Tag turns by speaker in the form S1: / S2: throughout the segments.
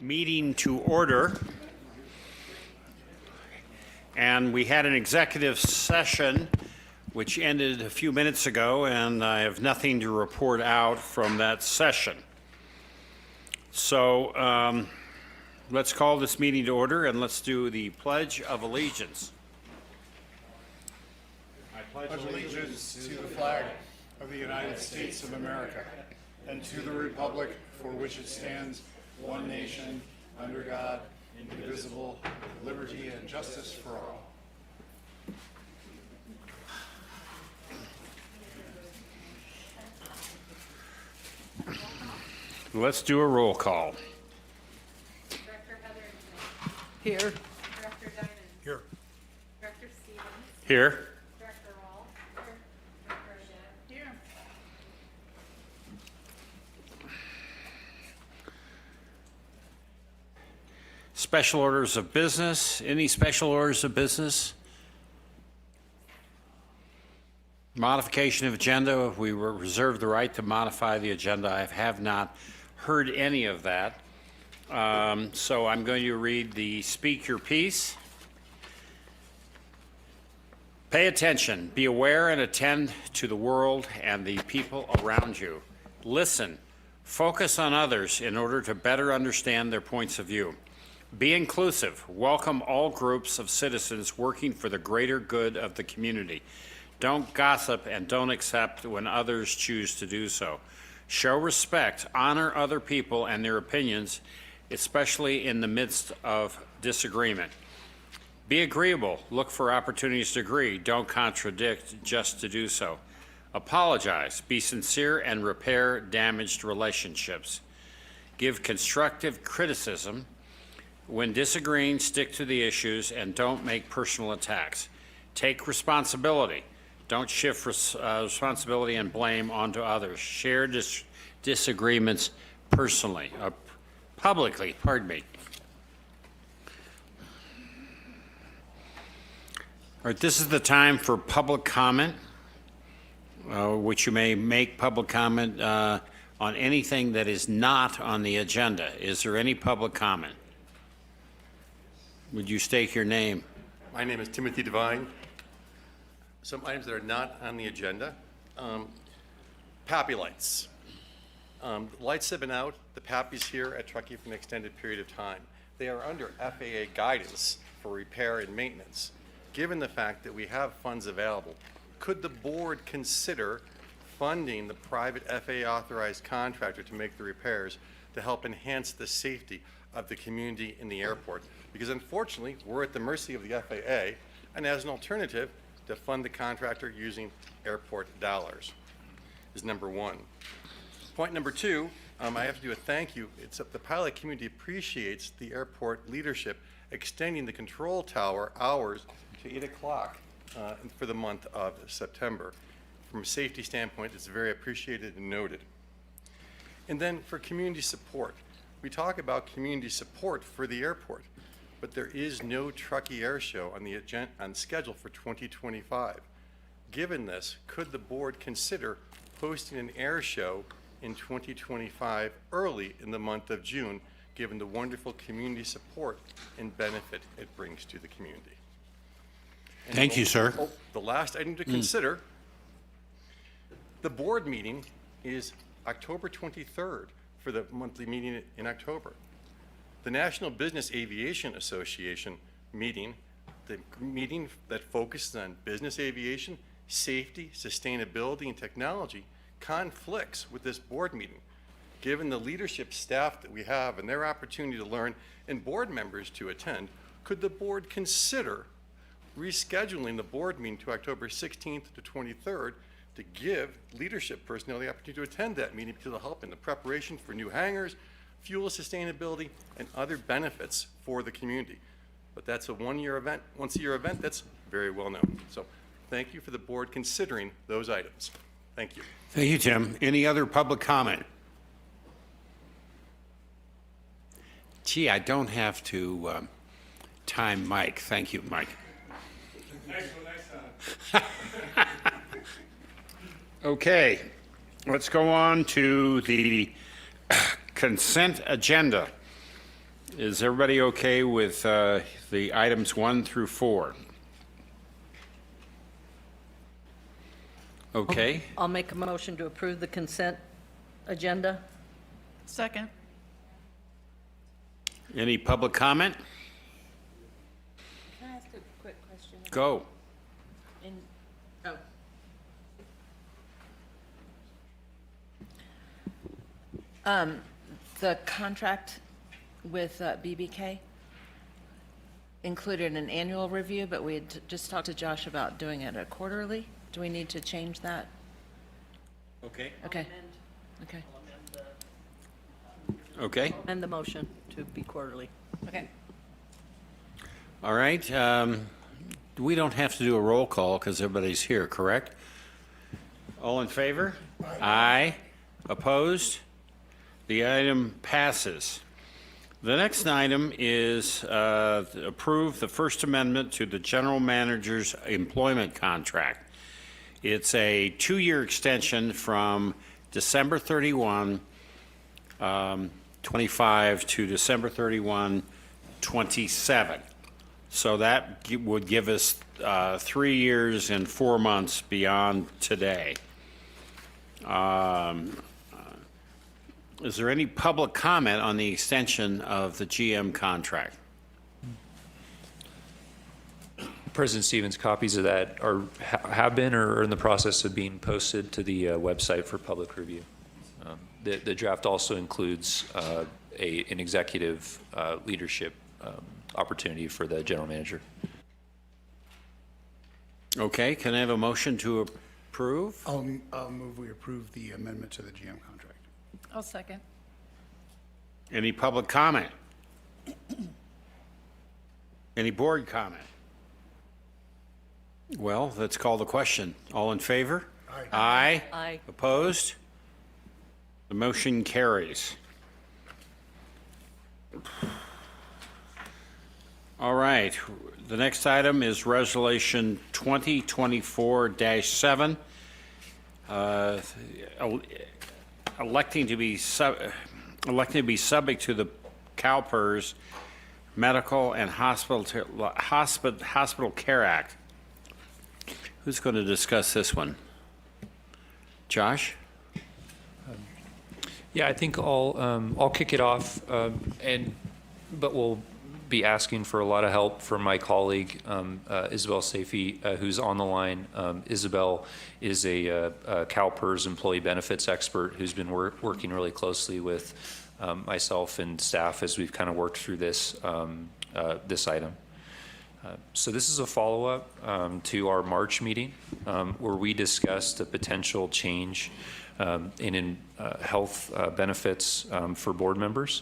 S1: Meeting to order. And we had an executive session which ended a few minutes ago, and I have nothing to report out from that session. So let's call this meeting to order and let's do the Pledge of Allegiance.
S2: I pledge allegiance to the flag of the United States of America and to the republic for which it stands, one nation, under God, indivisible, with liberty and justice for all.
S1: Let's do a roll call.
S3: Director Heather.
S4: Here.
S3: Director Diamond.
S2: Here.
S3: Director Stevens.
S1: Here.
S3: Director Wall. Here. Director Shea. Here.
S1: Special orders of business. Any special orders of business? Modification of agenda. We reserve the right to modify the agenda. I have not heard any of that. So I'm going to read the speak your piece. Pay attention, be aware and attend to the world and the people around you. Listen, focus on others in order to better understand their points of view. Be inclusive, welcome all groups of citizens working for the greater good of the community. Don't gossip and don't accept when others choose to do so. Show respect, honor other people and their opinions, especially in the midst of disagreement. Be agreeable, look for opportunities to agree, don't contradict just to do so. Apologize, be sincere and repair damaged relationships. Give constructive criticism. When disagreeing, stick to the issues and don't make personal attacks. Take responsibility. Don't shift responsibility and blame onto others. Share disagreements publicly, pardon me. All right, this is the time for public comment, which you may make public comment on anything that is not on the agenda. Is there any public comment? Would you state your name?
S5: My name is Timothy Devine. Some items that are not on the agenda. Pappy lights. The lights have been out. The Pappy's here at Truckee for an extended period of time. They are under FAA guidance for repair and maintenance. Given the fact that we have funds available, could the board consider funding the private FAA authorized contractor to make the repairs to help enhance the safety of the community in the airport? Because unfortunately, we're at the mercy of the FAA, and as an alternative, to fund the contractor using airport dollars is number one. Point number two, I have to do a thank you. It's the pilot community appreciates the airport leadership extending the control tower hours to 8 o'clock for the month of September. From a safety standpoint, it's very appreciated and noted. And then for community support, we talk about community support for the airport, but there is no Truckee Air Show on schedule for 2025. Given this, could the board consider hosting an air show in 2025 early in the month of June, given the wonderful community support and benefit it brings to the community? And
S1: Thank you, sir.
S5: The last item to consider, the board meeting is October 23rd for the monthly meeting in October. The National Business Aviation Association meeting, the meeting that focuses on business aviation, safety, sustainability, and technology, conflicts with this board meeting. Given the leadership staff that we have and their opportunity to learn and board members to attend, could the board consider rescheduling the board meeting to October 16th to 23rd to give leadership personnel the opportunity to attend that meeting because it'll help in the preparation for new hangars, fuel sustainability, and other benefits for the community. But that's a once-a-year event that's very well known. So thank you for the board considering those items. Thank you.
S1: Thank you, Tim. Any other public comment? Gee, I don't have to time Mike. Thank you, Mike. Okay, let's go on to the consent agenda. Is everybody okay with the items 1 through 4? Okay.
S4: I'll make a motion to approve the consent agenda.
S3: Second.
S1: Any public comment?
S6: Can I ask a quick question?
S1: Go.
S6: In,
S4: Oh.
S6: the contract with BBK included an annual review, but we had just talked to Josh about doing it a quarterly. Do we need to change that?
S1: Okay.
S6: Okay. Okay.
S1: Okay.
S4: And the motion to be quarterly.
S6: Okay.
S1: All right. We don't have to do a roll call because everybody's here, correct? All in favor? Aye. Opposed? The item passes. The next item is approve the First Amendment to the General Manager's employment contract. It's a 2-year extension from December 31, 25 to December 31, 27. So that would give us 3 years and 4 months beyond today. Is there any public comment on the extension of the GM contract?
S7: President Stevens, copies of that have been or are in the process of being posted to the website for public review. The draft also includes an executive leadership opportunity for the general manager.
S1: Okay, can I have a motion to approve?
S2: I'll move we approve the amendment to the GM contract.
S3: I'll second.
S1: Any public comment? Any board comment? Well, let's call the question. All in favor?
S2: Aye.
S1: Aye.
S4: Aye.
S1: Opposed? The motion carries. All right, the next item is Resolution 2024-7, electing to be subject to the CalPERS Medical and Hospital Care Act. Who's going to discuss this one? Josh?
S7: Yeah, I think I'll kick it off, but we'll be asking for a lot of help from my colleague Isabel Saifi, who's on the line. Isabel is a CalPERS employee benefits expert who's been working really closely with myself and staff as we've kind of worked through this this item. So this is a follow-up to our March meeting where we discussed a potential change in health benefits for board members.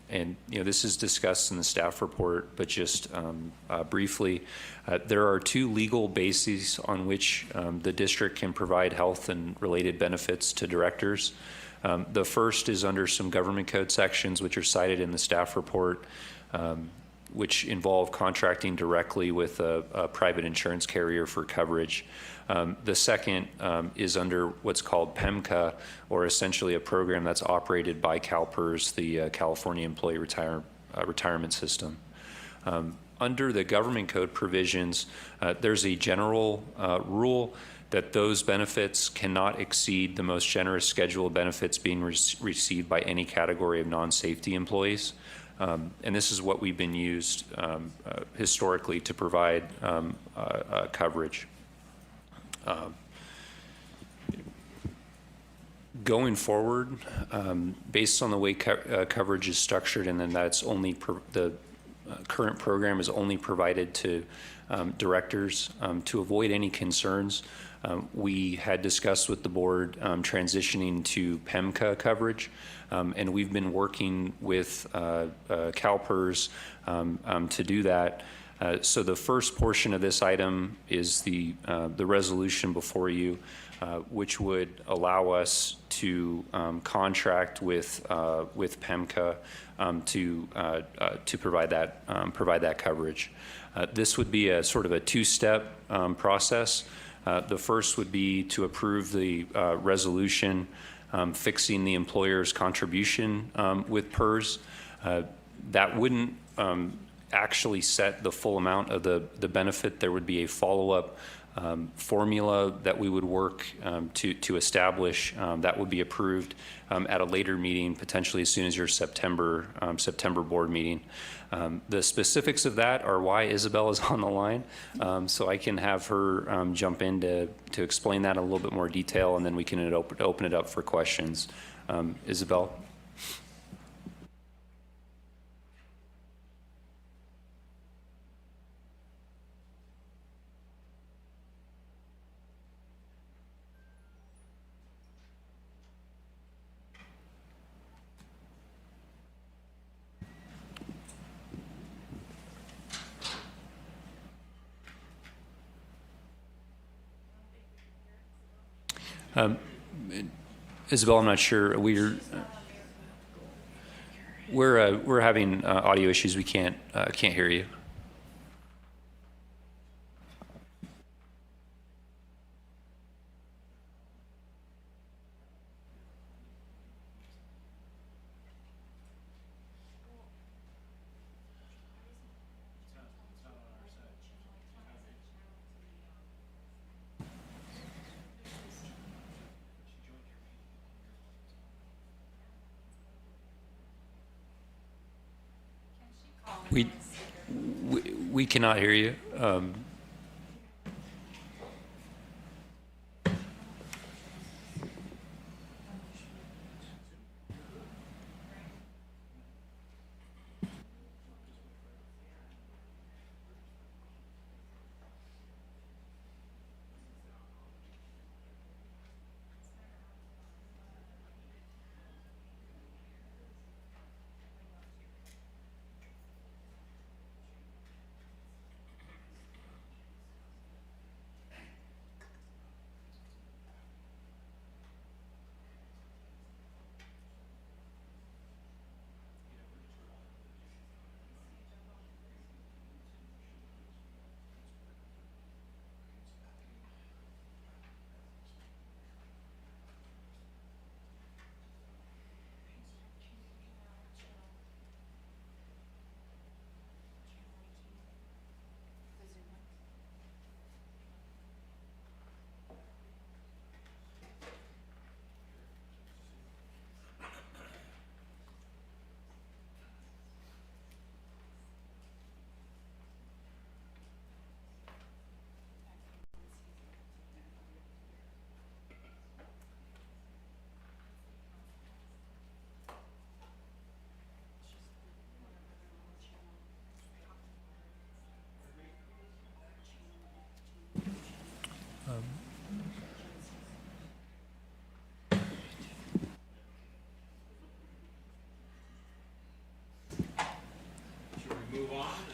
S7: And this is discussed in the staff report, but just briefly, there are 2 legal bases on which the district can provide health and related benefits to directors. The first is under some government code sections, which are cited in the staff report, which involve contracting directly with a private insurance carrier for coverage. The second is under what's called PEMCA, or essentially a program that's operated by CalPERS, the California Employee Retirement System. Under the government code provisions, there's a general rule that those benefits cannot exceed the most generous schedule of benefits being received by any category of non-safety employees. And this is what we've been used historically to provide coverage. Going forward, based on the way coverage is structured, and then that's only the current program is only provided to directors, to avoid any concerns, we had discussed with the board transitioning to PEMCA coverage, and we've been working with CalPERS to do that. So the first portion of this item is the resolution before you, which would allow us to contract with PEMCA to provide that coverage. This would be a sort of a 2-step process. The first would be to approve the resolution fixing the employer's contribution with PERS. That wouldn't actually set the full amount of the benefit. There would be a follow-up formula that we would work to establish that would be approved at a later meeting, potentially as soon as your September board meeting. The specifics of that are why Isabel is on the line, so I can have her jump in to explain that in a little bit more detail, and then we can open it up for questions. Isabel? Isabel, I'm not sure. We're having audio issues. We can't hear you. We cannot hear you.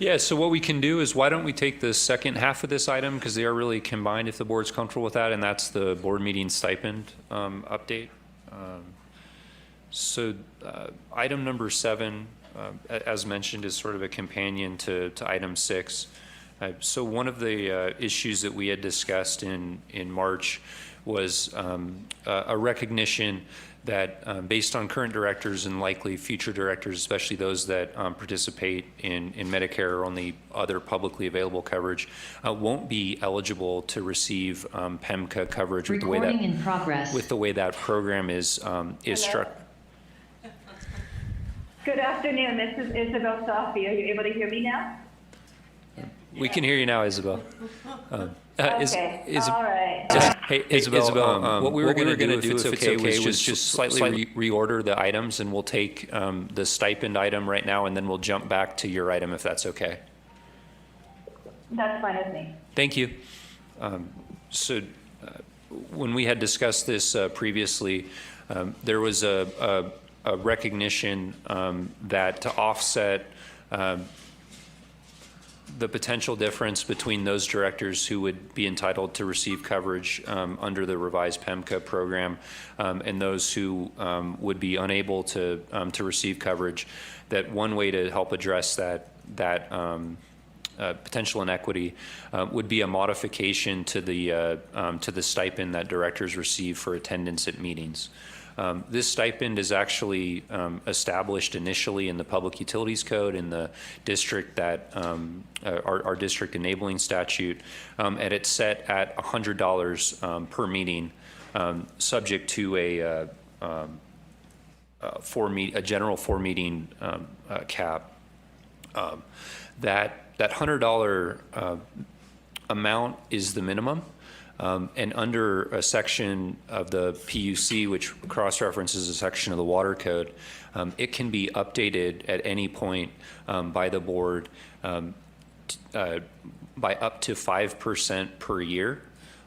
S7: Yeah, so what we can do is, why don't we take the second half of this item, because they are really combined, if the board's comfortable with that, and that's the board meeting stipend update. So item number 7, as mentioned, is sort of a companion to item 6. So one of the issues that we had discussed in March was a recognition that based on current directors and likely future directors, especially those that participate in Medicare or only other publicly available coverage, won't be eligible to receive PEMCA coverage with the way
S8: Recording in progress.
S7: with the way that program is struck.
S3: Good afternoon, this is Isabel Sophie. Are you able to hear me now?
S7: We can hear you now, Isabel.
S3: Okay, all right.
S7: Hey, Isabel, what we were going to do, if it's okay, was just slightly reorder the items, and we'll take the stipend item right now, and then we'll jump back to your item, if that's okay.
S3: That's fine with me.
S7: Thank you. So when we had discussed this previously, there was a recognition that to offset the potential difference between those directors who would be entitled to receive coverage under the revised PEMCA program and those who would be unable to receive coverage, that one way to help address that potential inequity would be a modification to the stipend that directors receive for attendance at meetings. This stipend is actually established initially in the Public Utilities Code in the district that, our district enabling statute, and it's set at $100 per meeting, subject to a general four-meeting cap. That $100 amount is the minimum. And under a section of the PUC, which cross-references a section of the Water Code, it can be updated at any point by the board by up to 5% per year.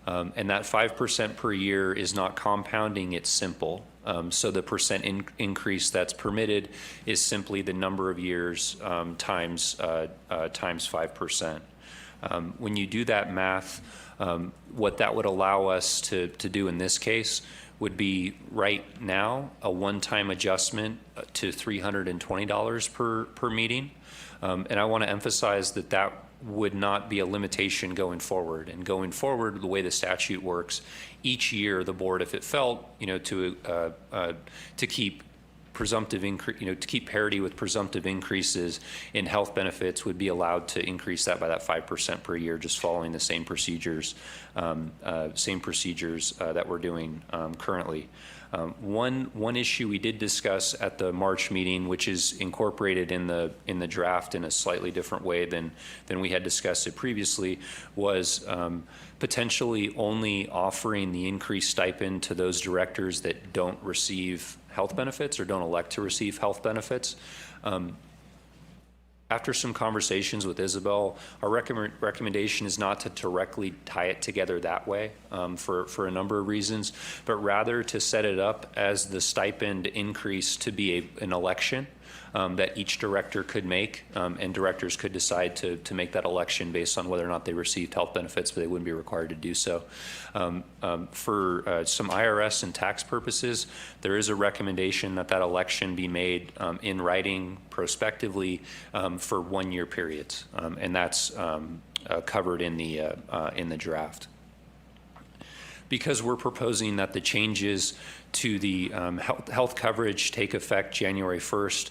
S7: And that 5% per year is not compounding, it's simple. So the percent increase that's permitted is simply the number of years times 5%. When you do that math, what that would allow us to do in this case would be right now a one-time adjustment to $320 per meeting. And I want to emphasize that that would not be a limitation going forward. And going forward, the way the statute works, each year the board, if it felt, to keep presumptive increase, to keep parity with presumptive increases in health benefits, would be allowed to increase that by that 5% per year, just following the same procedures that we're doing currently. One issue we did discuss at the March meeting, which is incorporated in the draft in a slightly different way than we had discussed it previously, was potentially only offering the increased stipend to those directors that don't receive health benefits or don't elect to receive health benefits. After some conversations with Isabel, our recommendation is not to directly tie it together that way for a number of reasons, but rather to set it up as the stipend increase to be an election that each director could make, and directors could decide to make that election based on whether or not they received health benefits, but they wouldn't be required to do so. For some IRS and tax purposes, there is a recommendation that that election be made in writing prospectively for one-year periods, and that's covered in the draft. Because we're proposing that the changes to the health coverage take effect January 1st,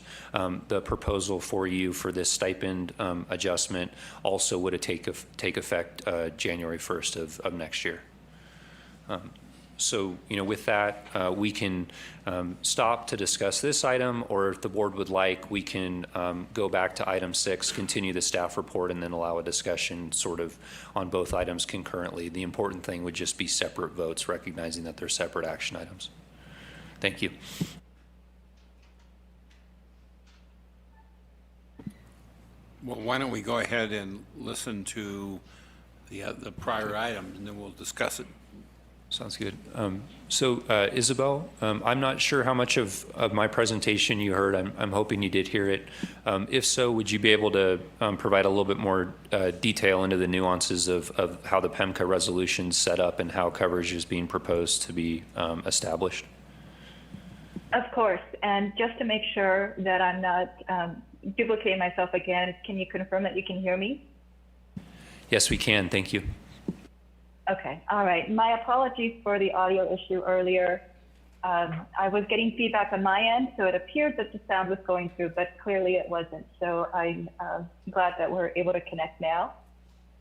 S7: the proposal for you for this stipend adjustment also would take effect January 1st of next year. So, with that, we can stop to discuss this item, or if the board would like, we can go back to item 6, continue the staff report, and then allow a discussion sort of on both items concurrently. The important thing would just be separate votes, recognizing that they're separate action items. Thank you.
S1: Well, why don't we go ahead and listen to the prior items, and then we'll discuss it.
S7: Sounds good. So Isabel, I'm not sure how much of my presentation you heard. I'm hoping you did hear it. If so, would you be able to provide a little bit more detail into the nuances of how the PEMCA resolution is set up and how coverage is being proposed to be established?
S3: Of course, and just to make sure that I'm not duplicating myself again, can you confirm that you can hear me?
S7: Yes, we can. Thank you.
S3: Okay, all right. My apologies for the audio issue earlier. I was getting feedback on my end, so it appeared that the sound was going through, but clearly it wasn't. So I'm glad that we're able to connect now.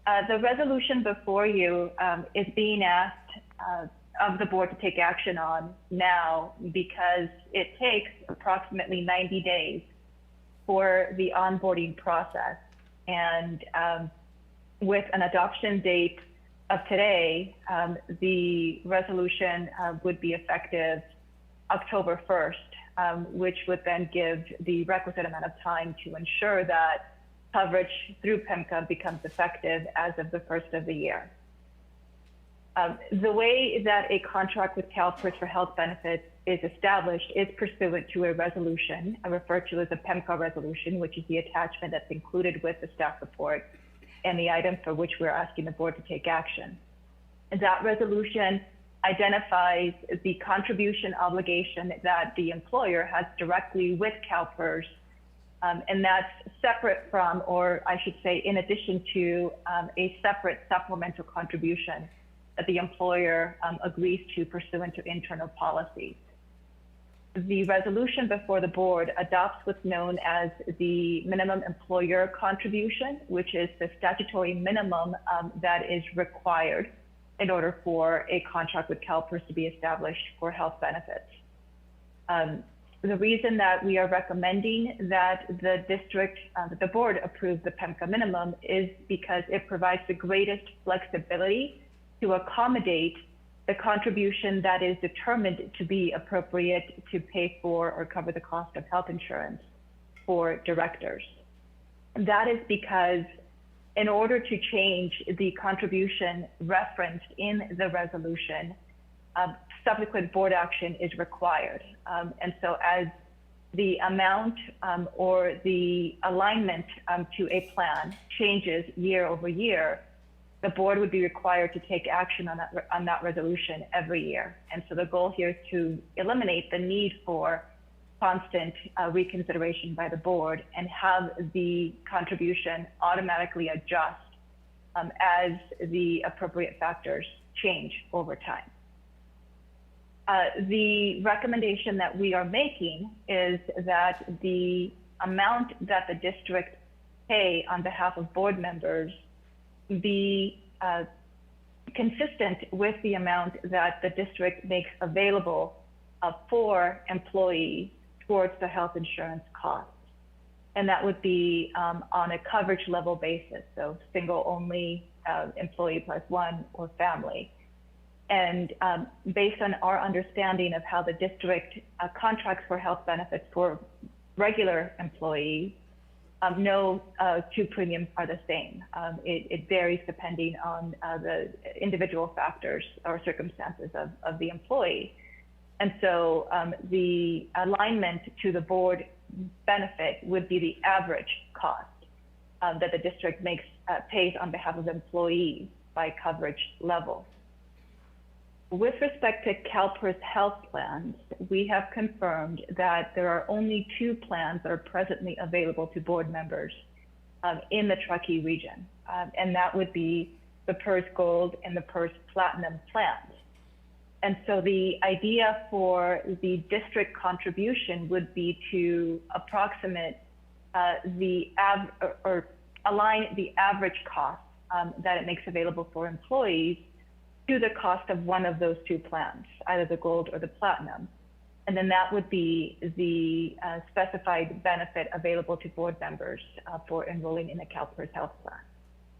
S3: The resolution before you is being asked of the board to take action on now because it takes approximately 90 days for the onboarding process. And with an adoption date of today, the resolution would be effective October 1st, which would then give the requisite amount of time to ensure that coverage through PEMCA becomes effective as of the first of the year. The way that a contract with CalPERS for health benefits is established is pursuant to a resolution referred to as a PEMCA resolution, which is the attachment that's included with the staff report and the item for which we're asking the board to take action. And that resolution identifies the contribution obligation that the employer has directly with CalPERS, and that's separate from, or I should say, in addition to a separate supplemental contribution that the employer agrees to pursuant to internal policies. the resolution before the board adopts what's known as the minimum employer contribution, which is the statutory minimum that is required in order for a contract with CalPERS to be established for health benefits. The reason that we are recommending that the district, that the board approve the PEMCA minimum is because it provides the greatest flexibility to accommodate the contribution that is determined to be appropriate to pay for or cover the cost of health insurance for directors. And that is because in order to change the contribution referenced in the resolution, subsequent board action is required. And so as the amount or the alignment to a plan changes year over year, the board would be required to take action on that resolution every year. And so the goal here is to eliminate the need for constant reconsideration by the board and have the contribution automatically adjust as the appropriate factors change over time. The recommendation that we are making is that the amount that the district pay on behalf of board members be consistent with the amount that the district makes available for employees towards the health insurance costs. And that would be on a coverage level basis, so single only, employee plus one, or family. And based on our understanding of how the district contracts for health benefits for regular employees, no two premiums are the same. It varies depending on the individual factors or circumstances of the employee. And so the alignment to the board benefit would be the average cost that the district pays on behalf of employees by coverage level. With respect to CalPERS health plans, we have confirmed that there are only 2 plans that are presently available to board members in the Truckee region, and that would be the PERS Gold and the PERS Platinum plans. And so the idea for the district contribution would be to approximate or align the average cost that it makes available for employees to the cost of one of those 2 plans, either the Gold or the Platinum. And then that would be the specified benefit available to board members for enrolling in a CalPERS health plan.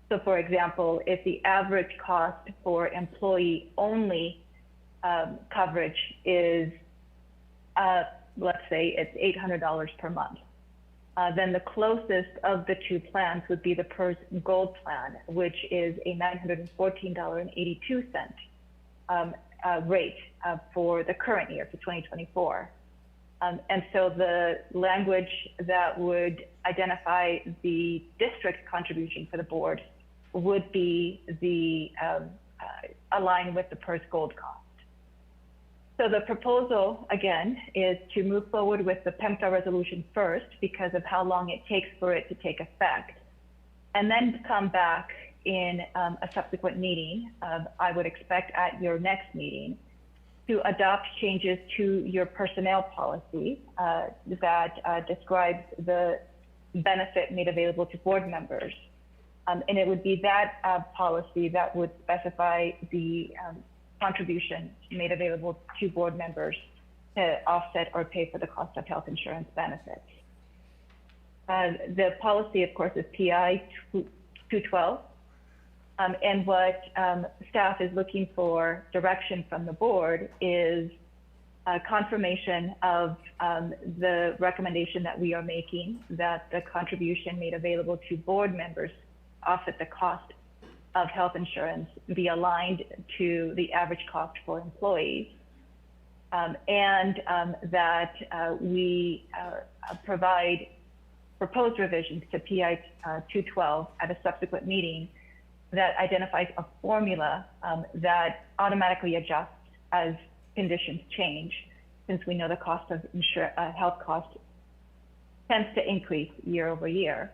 S3: So for example, if the average cost for employee only coverage is, let's say it's $800 per month, then the closest of the 2 plans would be the PERS Gold plan, which is a $914.82 rate for the current year, for 2024. And so the language that would identify the district contribution for the board would be the align with the PERS Gold cost. So the proposal, again, is to move forward with the PEMCA resolution first because of how long it takes for it to take effect, and then come back in a subsequent meeting, I would expect at your next meeting, to adopt changes to your personnel policy that describes the benefit made available to board members. And it would be that policy that would specify the contribution made available to board members to offset or pay for the cost of health insurance benefits. The policy, of course, is PI 212. And what staff is looking for direction from the board is confirmation of the recommendation that we are making, that the contribution made available to board members offset the cost of health insurance be aligned to the average cost for employees, and that we provide proposed revisions to PI 212 at a subsequent meeting that identifies a formula that automatically adjusts as conditions change, since we know the cost of health cost tends to increase year over year.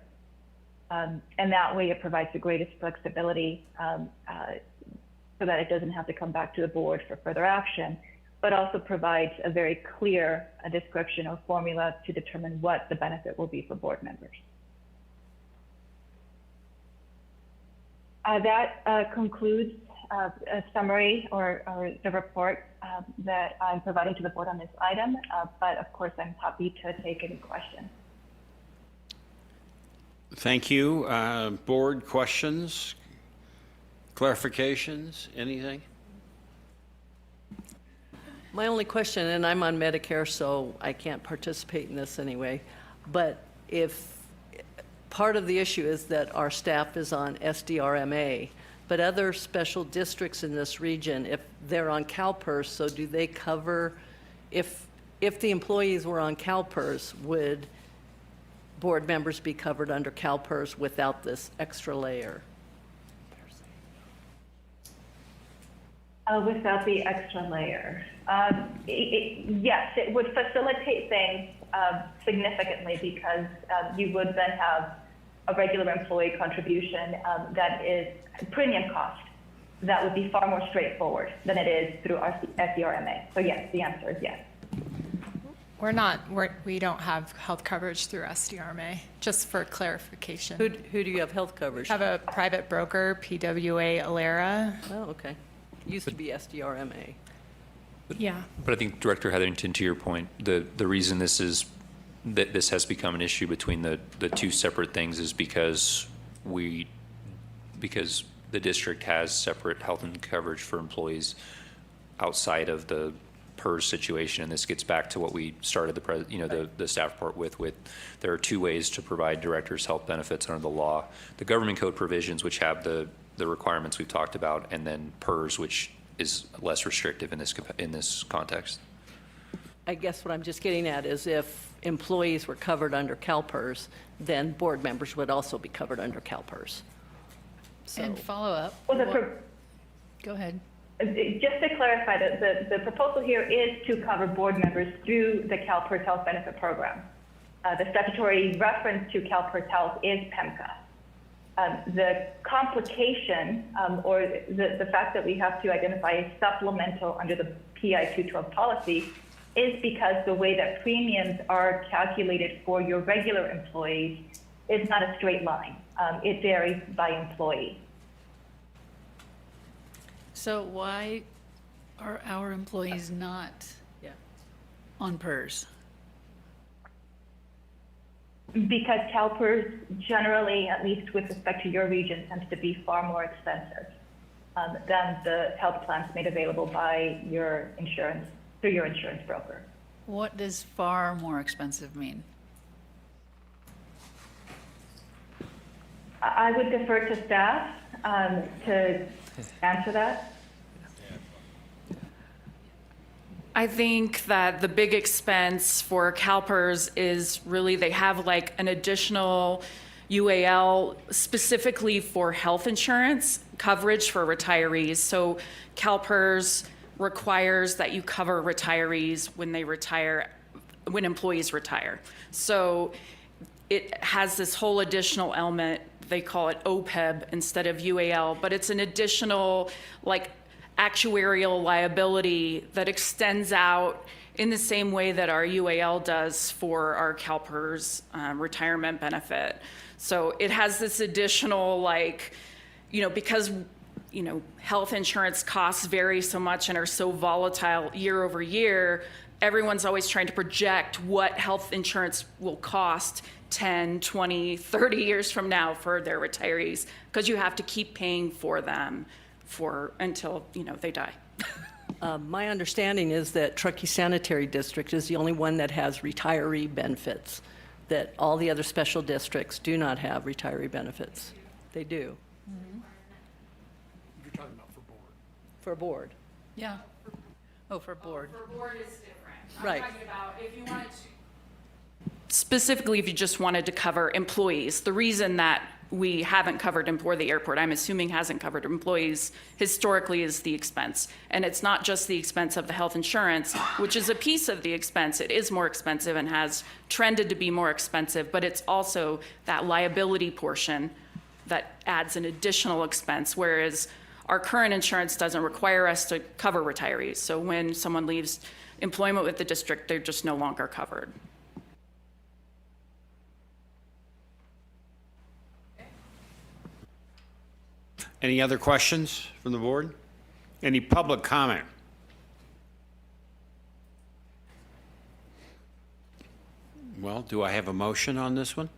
S3: And that way it provides the greatest flexibility so that it doesn't have to come back to the board for further action, but also provides a very clear description or formula to determine what the benefit will be for board members. That concludes a summary or the report that I'm providing to the board on this item, but of course I'm happy to take any questions.
S1: Thank you. Board questions, clarifications, anything?
S4: My only question, and I'm on Medicare, so I can't participate in this anyway, but if part of the issue is that our staff is on SDRMA, but other special districts in this region, if they're on CalPERS, so do they cover, if the employees were on CalPERS, would board members be covered under CalPERS without this extra layer?
S3: Without the extra layer. Yes, it would facilitate things significantly because you would then have a regular employee contribution that is premium cost. That would be far more straightforward than it is through our SDRMA. So yes, the answer is yes.
S8: We don't have health coverage through SDRMA, just for clarification.
S4: Who do you have health coverage?
S8: Have a private broker, PWA Alera.
S4: Oh, okay. Used to be SDRMA.
S8: Yeah.
S7: But I think, Director Hetherington, to your point, the reason this has become an issue between the two separate things is because the district has separate health and coverage for employees outside of the PERS situation, and this gets back to what we started the staff report with there are two ways to provide directors health benefits under the law: the government code provisions, which have the requirements we've talked about, and then PERS, which is less restrictive in this context.
S4: I guess what I'm just getting at is if employees were covered under CalPERS, then board members would also be covered under CalPERS. So,
S9: And follow up.
S3: Well,
S9: Go ahead.
S3: just to clarify, the proposal here is to cover board members through the CalPERS Health Benefit Program. The statutory reference to CalPERS Health is PEMCA. The complication or the fact that we have to identify a supplemental under the PI 212 policy is because the way that premiums are calculated for your regular employees is not a straight line. It varies by employee.
S9: So why are our employees not on PERS?
S3: Because CalPERS generally, at least with respect to your region, tends to be far more expensive than the health plans made available by your insurance, through your insurance broker.
S9: What does far more expensive mean?
S3: I would defer to staff to answer that.
S10: I think that the big expense for CalPERS is really they have like an additional UAL specifically for health insurance coverage for retirees. So CalPERS requires that you cover retirees when they retire, when employees retire. So it has this whole additional element, they call it OPEB instead of UAL, but it's an additional like actuarial liability that extends out in the same way that our UAL does for our CalPERS retirement benefit. So it has this additional because health insurance costs vary so much and are so volatile year over year, everyone's always trying to project what health insurance will cost 10, 20, 30 years from now for their retirees, because you have to keep paying for them until they die.
S4: my understanding is that Truckee Sanitary District is the only one that has retiree benefits, that all the other special districts do not have retiree benefits. They do.
S2: You're talking about for board.
S4: For board.
S9: Yeah. Oh, for board.
S10: For board is different.
S4: Right.
S10: I'm talking about if you wanted to. Specifically, if you just wanted to cover employees, the reason that we haven't covered or the airport, I'm assuming hasn't covered employees historically, is the expense. And it's not just the expense of the health insurance, which is a piece of the expense. It is more expensive and has trended to be more expensive, but it's also that liability portion that adds an additional expense, whereas our current insurance doesn't require us to cover retirees. So when someone leaves employment with the district, they're just no longer covered.
S1: Any other questions from the board? Any public comment? Well, do I have a motion on this one?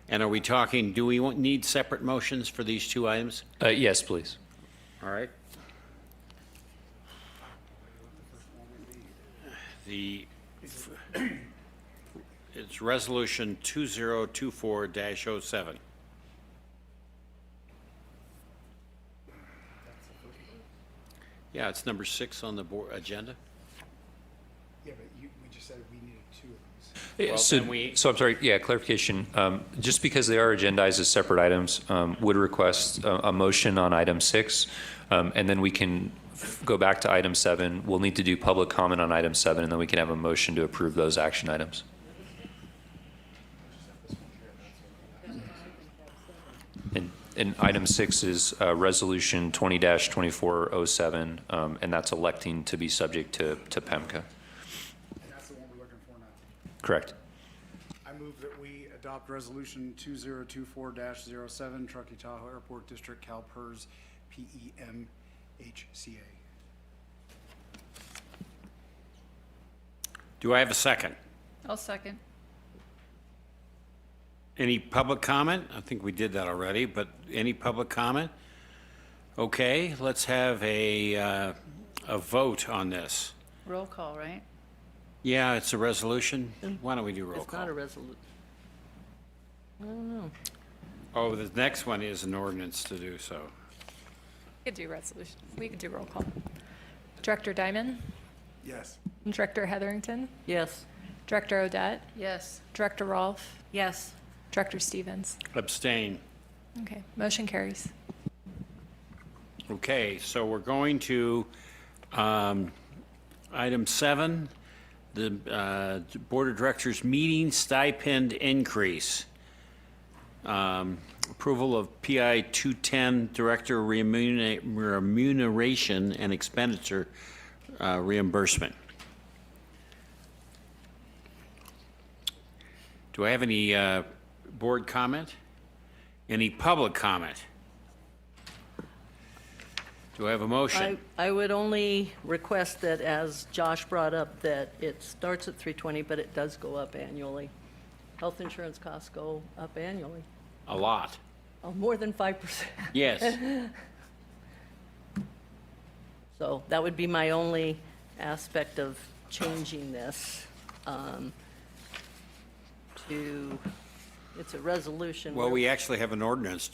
S1: And are we talking, do we need separate motions for these two items?
S7: Yes, please.
S1: All right. It's Resolution 2024-07. Yeah, it's number 6 on the board agenda.
S2: Yeah, but we just said we needed 2 of these.
S7: Yeah,
S1: Well,
S7: so,
S1: then we-
S7: so I'm sorry, yeah, clarification. Just because they are agendized as separate items, would request a motion on item 6, and then we can go back to item 7. We'll need to do public comment on item 7, and then we can have a motion to approve those action items. And item 6 is Resolution 20-2407, and that's electing to be subject to PEMCA.
S2: And that's the one we're looking for now.
S7: Correct.
S2: I move that we adopt Resolution 2024-07, Truckee Tahoe Airport District CalPERS PEMHCA.
S1: Do I have a second?
S9: I'll second.
S1: Any public comment? I think we did that already, but any public comment? Okay, let's have a vote on this.
S9: Roll call, right?
S1: Yeah, it's a resolution. Why don't we do roll
S4: It's not a
S1: call?
S4: resolution. I don't know.
S1: Oh, the next one is an ordinance to do so.
S8: We could do resolution. We could do roll call. Director Diamond,
S2: Yes.
S8: Director Heatherington,
S4: Yes.
S8: Director Odette,
S9: Yes.
S8: Director Rolfe,
S9: Yes.
S8: Director Stevens.
S1: Abstain.
S8: Okay, motion carries.
S1: Okay, so we're going to item 7, the Board of Directors meeting stipend increase. Approval of PI 210 Director remuneration and expenditure reimbursement. Do I have any board comment? Any public comment? Do I have a motion?
S4: I would only request that, as Josh brought up, that it starts at 320, but it does go up annually. Health insurance costs go up annually,
S1: A lot.
S4: more than 5%.
S1: Yes.
S4: So that would be my only aspect of changing this to, it's a resolution.
S1: Well,
S4: where-
S1: we actually have an ordinance,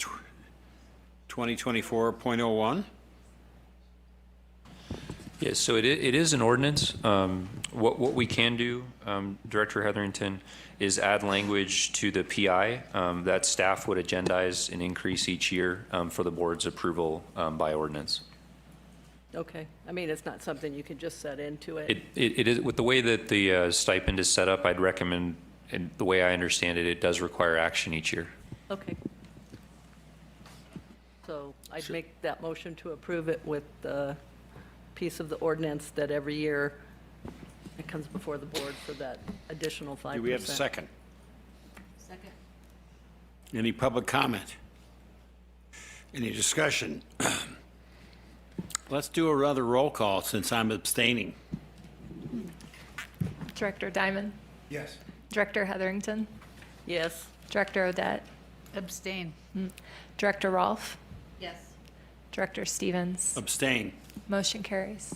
S1: 2024.01.
S7: Yes, so it is an ordinance. What we can do, Director Heatherington, is add language to the PI that staff would agendize an increase each year for the board's approval by ordinance.
S4: Okay, I mean, it's not something you could just set into it.
S7: It is, with the way that the stipend is set up, I'd recommend, and the way I understand it, it does require action each year.
S4: Okay. So I'd make that motion to approve it with the piece of the ordinance that every year it comes before the board for that additional 5%.
S1: Do we have a second?
S6: Second.
S1: Any public comment? Any discussion? Let's do another roll call since I'm abstaining.
S8: Director Diamond,
S2: Yes.
S8: Director Heatherington,
S4: Yes.
S8: Director Odette,
S9: Abstain.
S8: Director Rolfe,
S6: Yes.
S8: Director Stevens.
S1: Abstain.
S8: Motion carries.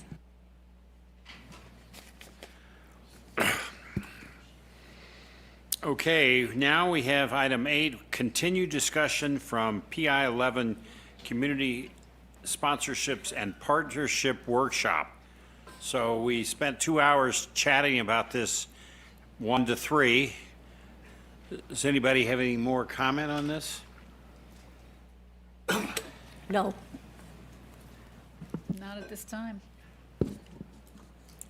S1: Okay, now we have item 8, continued discussion from PI 11 Community Sponsorships and Partnership Workshop. So we spent 2 hours chatting about this 1 to 3. Does anybody have any more comment on this?
S4: No.
S9: Not at this time.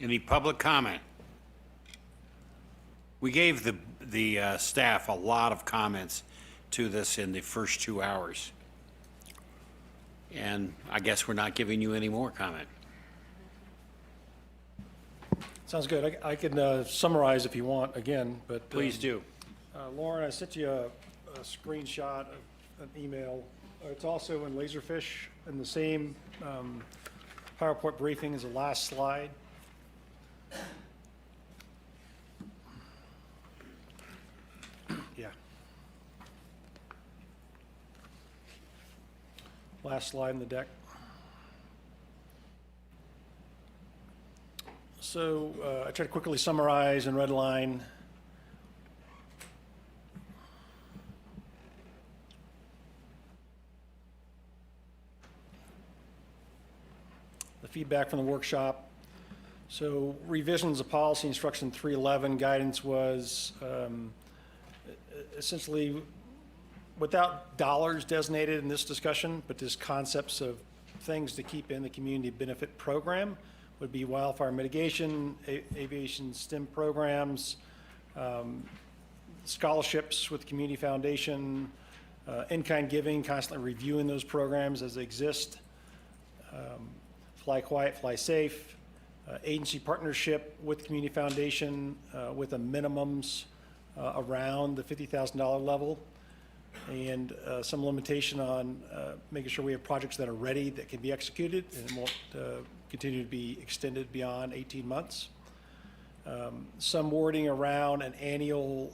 S1: Any public comment? We gave the staff a lot of comments to this in the first 2 hours. And I guess we're not giving you any more comment.
S11: Sounds good. I can summarize if you want again, but.
S1: Please do.
S11: Lauren, I sent you a screenshot of an email. It's also in Laserfish in the same PowerPoint briefing as the last slide. Yeah. Last slide in the deck. So I try to quickly summarize and redline. The feedback from the workshop. So revisions of policy instruction 311 guidance was essentially without dollars designated in this discussion, but just concepts of things to keep in the community benefit program would be wildfire mitigation, aviation STEM programs, scholarships with the community foundation, in-kind giving, constantly reviewing those programs as they exist, fly quiet, fly safe, agency partnership with community foundation with a minimums around the $50,000 level, and some limitation on making sure we have projects that are ready that can be executed and won't continue to be extended beyond 18 months. Some wording around an annual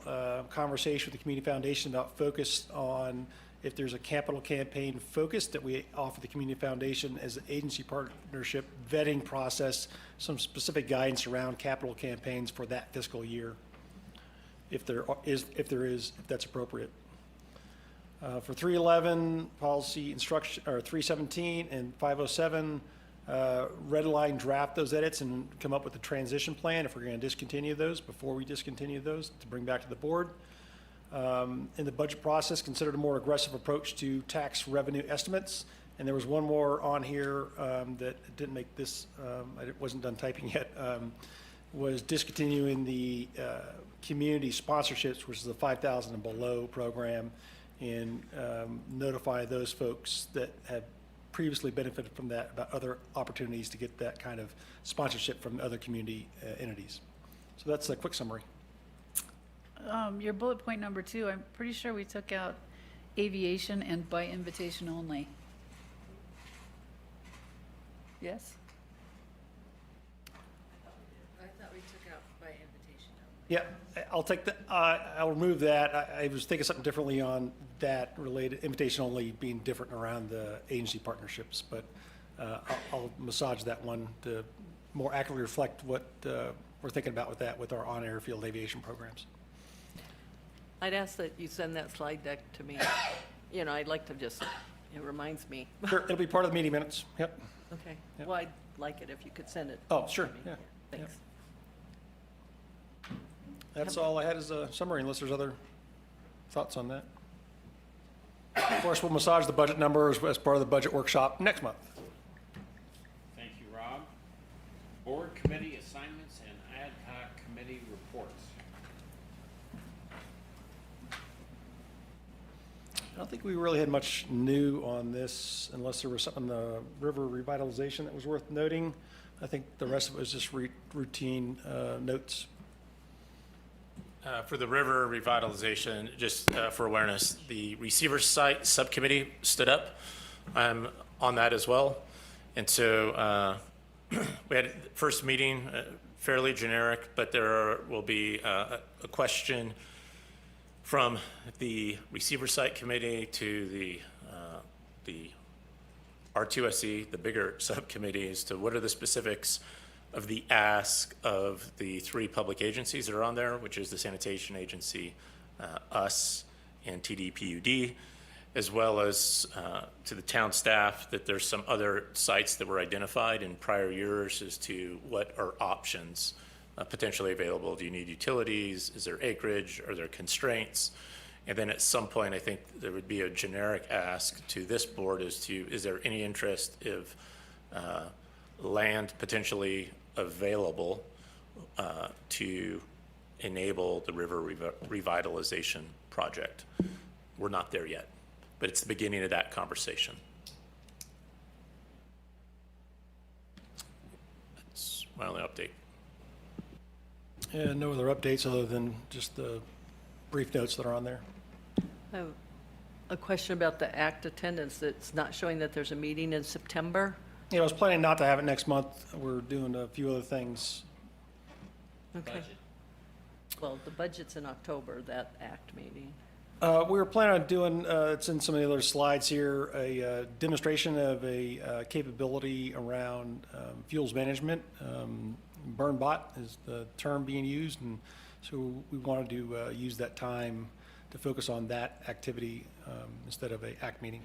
S11: conversation with the Community Foundation about focus on if there's a capital campaign focus that we offer the Community Foundation as an agency partnership vetting process, some specific guidance around capital campaigns for that fiscal year, if that's appropriate. For 311 policy instruction, or 317 and 507, red line draft those edits and come up with a transition plan if we're going to discontinue those before we discontinue those to bring back to the board. In the budget process, considered a more aggressive approach to tax revenue estimates. And there was one more on here that didn't make this, I wasn't done typing yet, was discontinuing the community sponsorships, which is the 5,000 and below program, and notify those folks that have previously benefited from that about other opportunities to get that kind of sponsorship from other community entities. So that's a quick summary.
S9: Your bullet point number 2, I'm pretty sure we took out aviation and by invitation only. Yes?
S6: I thought we took out by invitation.
S11: Yeah, I'll take that. I'll remove that. I was thinking something differently on that related, invitation only being different around the agency partnerships, but I'll massage that one to more accurately reflect what we're thinking about with that with our on-air field aviation programs.
S4: I'd ask that you send that slide deck to me. You know, I'd like to just, it reminds me.
S11: Sure, it'll be part of the meeting minutes. Yep.
S4: Okay.
S11: Yep.
S4: Well, I'd like it if you could send it.
S11: Oh, sure,
S4: to me.
S11: yeah.
S4: Thanks.
S11: That's all I had as a summary, unless there's other thoughts on that. Of course, we'll massage the budget numbers as part of the budget workshop next month.
S1: Thank you, Rob. Board committee assignments and ad hoc committee reports.
S11: I don't think we really had much new on this, unless there was something in the river revitalization that was worth noting. I think the rest of it was just routine notes.
S12: For the river revitalization, just for awareness, the receiver site subcommittee stood up. I'm on that as well. And so we had first meeting, fairly generic, but there will be a question from the receiver site committee to the R2SE, the bigger subcommittee, as to what are the specifics of the ask of the 3 public agencies that are on there, which is the sanitation agency, us, and TDPUD, as well as to the town staff that there's some other sites that were identified in prior years as to what are options potentially available. Do you need utilities? Is there acreage? Are there constraints? And then at some point, I think there would be a generic ask to this board as to, is there any interest of land potentially available to enable the river revitalization project? We're not there yet, but it's the beginning of that conversation. my only update.
S11: And no other updates other than just the brief notes that are on there.
S4: I have a question about the ACT attendance. It's not showing that there's a meeting in September.
S11: Yeah, I was planning not to have it next month. We're doing a few other things.
S4: Okay. Well, the budget's in October, that ACT meeting.
S11: We were planning on doing, it's in some of the other slides here, a demonstration of a capability around fuels management. Burn bot is the term being used, and so we wanted to use that time to focus on that activity instead of a ACT meeting.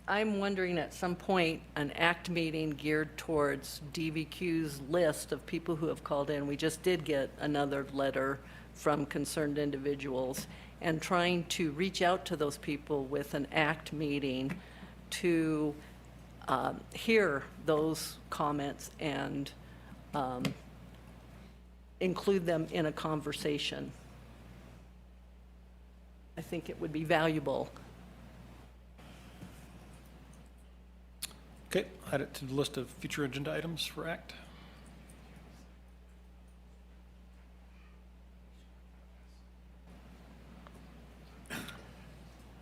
S4: I'm wondering at some point, an ACT meeting geared towards DVQ's list of people who have called in. We just did get another letter from concerned individuals, and trying to reach out to those people with an ACT meeting to hear those comments and include them in a conversation. I think it would be valuable.
S11: Okay, add it to the list of future agenda items for ACT.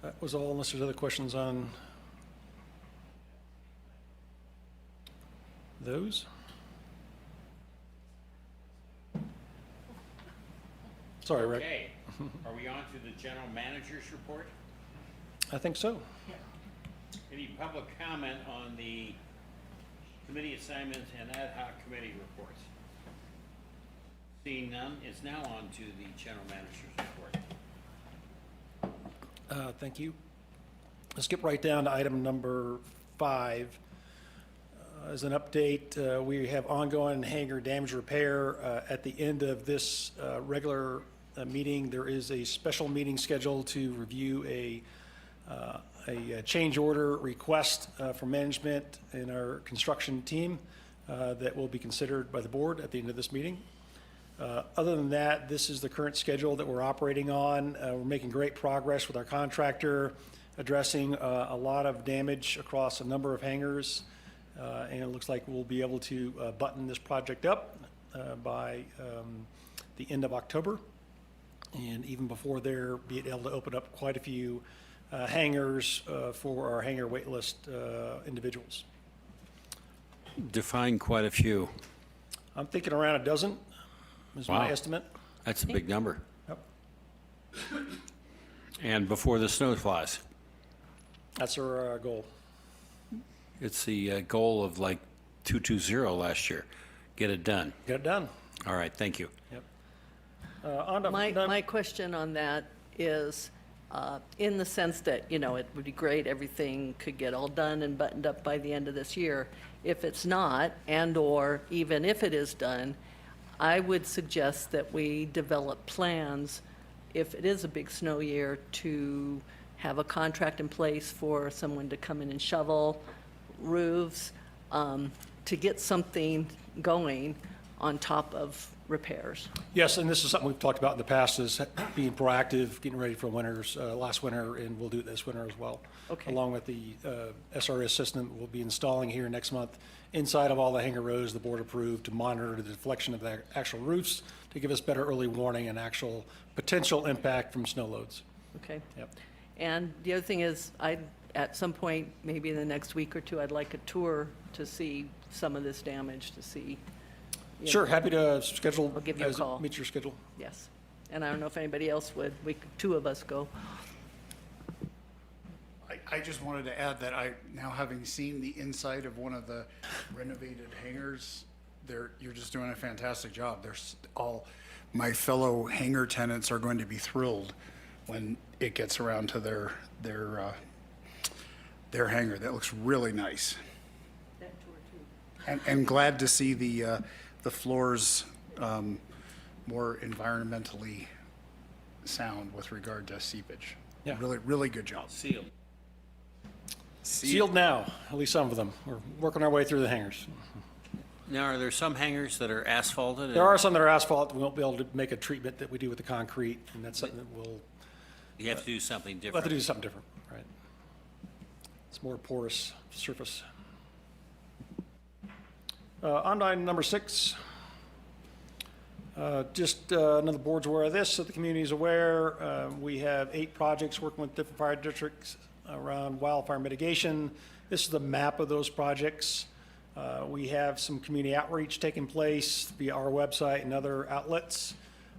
S11: That was all, unless there's other questions on those. Sorry, Rick.
S1: Okay, are we on to the general manager's report?
S11: I think so.
S1: Any public comment on the committee assignments and ad hoc committee reports? Seeing none, it's now on to the general manager's report.
S11: Thank you. Let's skip right down to item number 5. As an update, we have ongoing hangar damage repair. At the end of this regular meeting, there is a special meeting scheduled to review a change order request from management and our construction team that will be considered by the board at the end of this meeting. Other than that, this is the current schedule that we're operating on. We're making great progress with our contractor, addressing a lot of damage across a number of hangars, and it looks like we'll be able to button this project up by the end of October, and even before there, be able to open up quite a few hangars for our hangar waitlist individuals.
S1: Define quite a few.
S11: I'm thinking around a dozen is my
S1: Wow.
S11: estimate.
S1: That's a big number.
S11: Yep.
S1: And before the snow flies.
S11: That's our goal.
S1: It's the goal of like 220 last year. Get it done.
S11: Get it done.
S1: All right, thank you.
S11: Yep. On to
S4: My question on that is, in the sense that, you know, it would be great, everything could get all done and buttoned up by the end of this year. If it's not, and/or even if it is done, I would suggest that we develop plans, if it is a big snow year, to have a contract in place for someone to come in and shovel roofs, to get something going on top of repairs.
S11: Yes, and this is something we've talked about in the past, is being proactive, getting ready for winters, last winter, and we'll do it this winter as well.
S4: Okay.
S11: Along with the SRS system we'll be installing here next month inside of all the hangar rows the board approved to monitor the deflection of the actual roofs to give us better early warning and actual potential impact from snow loads.
S4: Okay?
S11: Yep.
S4: And the other thing is, at some point, maybe in the next week or two, I'd like a tour to see some of this damage, to see. you
S11: Sure,
S4: know,
S11: happy to schedule.
S4: I'll give you a
S11: as it
S4: call.
S11: meets your schedule.
S4: Yes. And I don't know if anybody else would. Two of us go.
S2: I just wanted to add that now having seen the inside of one of the renovated hangars, you're just doing a fantastic job. My fellow hangar tenants are going to be thrilled when it gets around to their hangar. That looks really nice.
S4: That tour too.
S2: And glad to see the floors more environmentally sound with regard to seepage.
S11: Yeah.
S2: Really, really good job.
S1: Sealed.
S11: Sealed now, at least some of them. We're working our way through the hangars.
S1: Now, are there some hangars that are asphalted?
S11: There are some that are asphalt. We won't be able to make a treatment that we do with the concrete, and that's something that we'll
S1: You have to do something
S11: have
S1: different.
S11: to do something different, right? It's more porous surface. On to item number 6. Just another board's aware of this, so the community is aware. We have 8 projects working with different fire districts around wildfire mitigation. This is the map of those projects. We have some community outreach taking place via our website and other outlets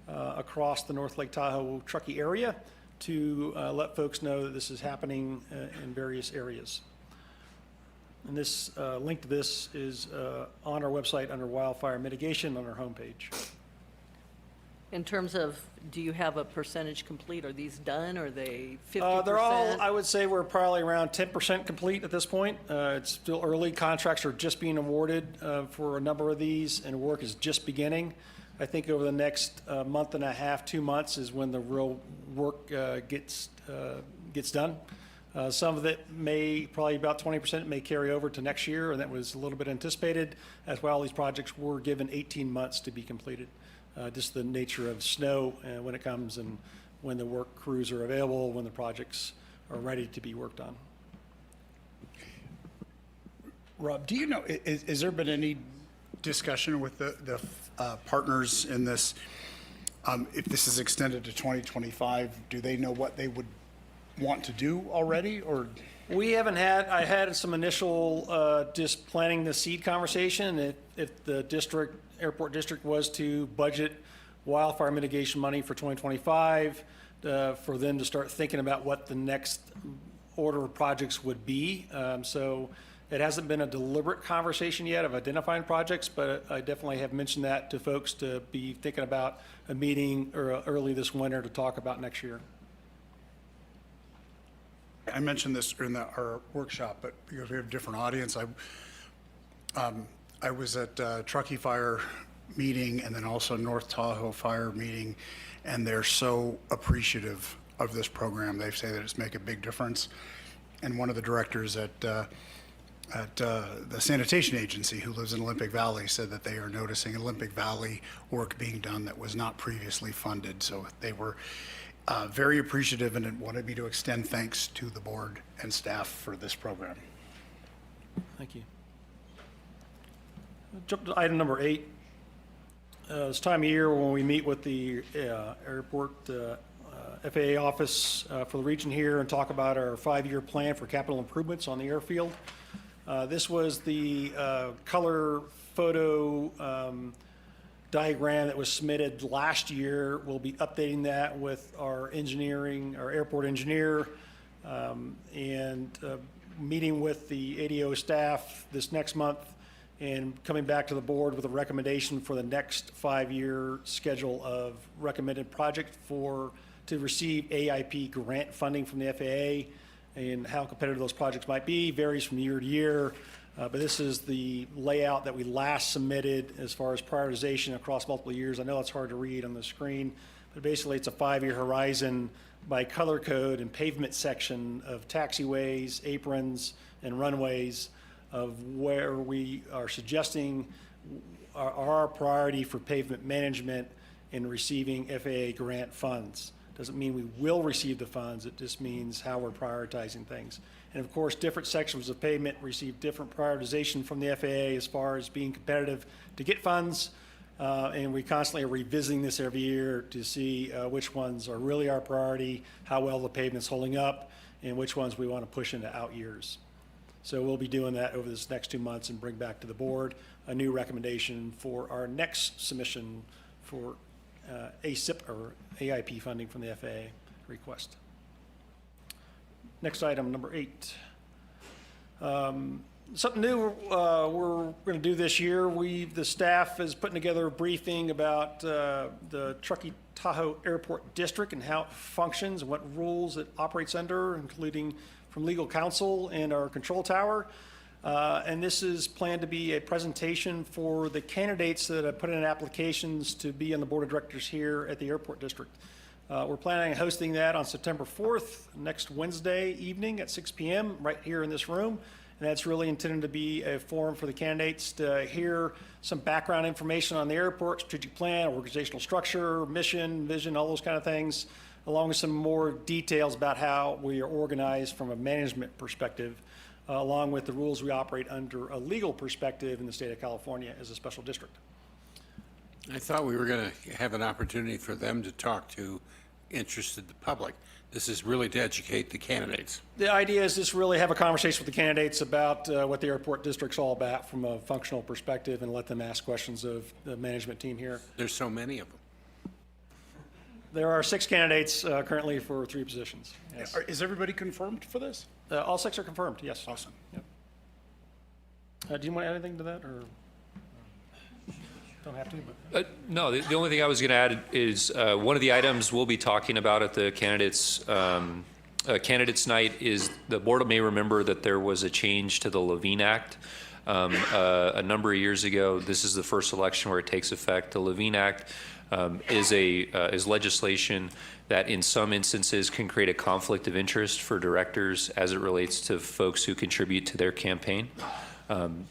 S11: across the North Lake Tahoe Truckee area to let folks know that this is happening in various areas. And this link to this is on our website under wildfire mitigation on our homepage.
S4: In terms of, do you have a percentage complete? Are these done? Are they 50%?
S11: They're all, I would say we're probably around 10% complete at this point. It's still early. Contracts are just being awarded for a number of these, and work is just beginning. I think over the next month and a half, 2 months is when the real work gets done. Some of it may, probably about 20% may carry over to next year, and that was a little bit anticipated. As well, these projects were given 18 months to be completed. Just the nature of snow when it comes and when the work crews are available, when the projects are ready to be worked on.
S2: Rob, do you know, is there been any discussion with the partners in this? If this is extended to 2025, do they know what they would want to do already, or?
S11: We haven't had, I had some initial just planting the seed conversation. If the airport district was to budget wildfire mitigation money for 2025, for them to start thinking about what the next order of projects would be. So it hasn't been a deliberate conversation yet of identifying projects, but I definitely have mentioned that to folks to be thinking about a meeting or early this winter to talk about next year.
S2: I mentioned this in our workshop, but because we have a different audience, I was at Truckee Fire meeting and then also North Tahoe Fire meeting, and they're so appreciative of this program. They say that it's make a big difference. And one of the directors at the sanitation agency who lives in Olympic Valley said that they are noticing Olympic Valley work being done that was not previously funded. So they were very appreciative and wanted me to extend thanks to the board and staff for this program.
S11: Thank you. Jump to item number 8. It's time of year when we meet with the airport FAA office for the region here and talk about our 5-year plan for capital improvements on the airfield. This was the color photo diagram that was submitted last year. We'll be updating that with our engineering, our airport engineer, and meeting with the ADO staff this next month and coming back to the board with a recommendation for the next 5-year schedule of recommended project to receive AIP grant funding from the FAA. And how competitive those projects might be varies from year to year. But this is the layout that we last submitted as far as prioritization across multiple years. I know it's hard to read on the screen, but basically it's a 5-year horizon by color code and pavement section of taxiways, aprons, and runways of where we are suggesting our priority for pavement management in receiving FAA grant funds. Doesn't mean we will receive the funds, it just means how we're prioritizing things. And of course, different sections of pavement receive different prioritization from the FAA as far as being competitive to get funds. And we constantly are revisiting this every year to see which ones are really our priority, how well the pavement's holding up, and which ones we want to push into out years. So we'll be doing that over this next 2 months and bring back to the board a new recommendation for our next submission for ASIP or AIP funding from the FAA request. Next item, number 8. Something new we're going to do this year. The staff is putting together a briefing about the Truckee Tahoe Airport District and how it functions and what rules it operates under, including from legal counsel and our control tower. And this is planned to be a presentation for the candidates that have put in applications to be on the board of directors here at the airport district. We're planning on hosting that on September 4th, next Wednesday evening at 6 p.m. right here in this room. And that's really intended to be a forum for the candidates to hear some background information on the airport, strategic plan, organizational structure, mission, vision, all those kind of things, along with some more details about how we are organized from a management perspective along with the rules we operate under a legal perspective in the state of California as a special district.
S13: I thought we were going to have an opportunity for them to talk to interested public. This is really to educate the candidates.
S11: The idea is just really have a conversation with the candidates about what the airport district's all about from a functional perspective and let them ask questions of the management team here.
S13: There's so many of them.
S11: There are 6 candidates currently for 3 positions. Yes.
S2: Is everybody confirmed for this?
S11: All 6 are confirmed, yes.
S2: Awesome.
S11: Yep. Do you want to add anything to that, or don't have to? But
S7: No, the only thing I was going to add is one of the items we'll be talking about at the candidates night is the board may remember that there was a change to the Levine Act a number of years ago. This is the first election where it takes effect. The Levine Act is legislation that in some instances can create a conflict of interest for directors as it relates to folks who contribute to their campaign.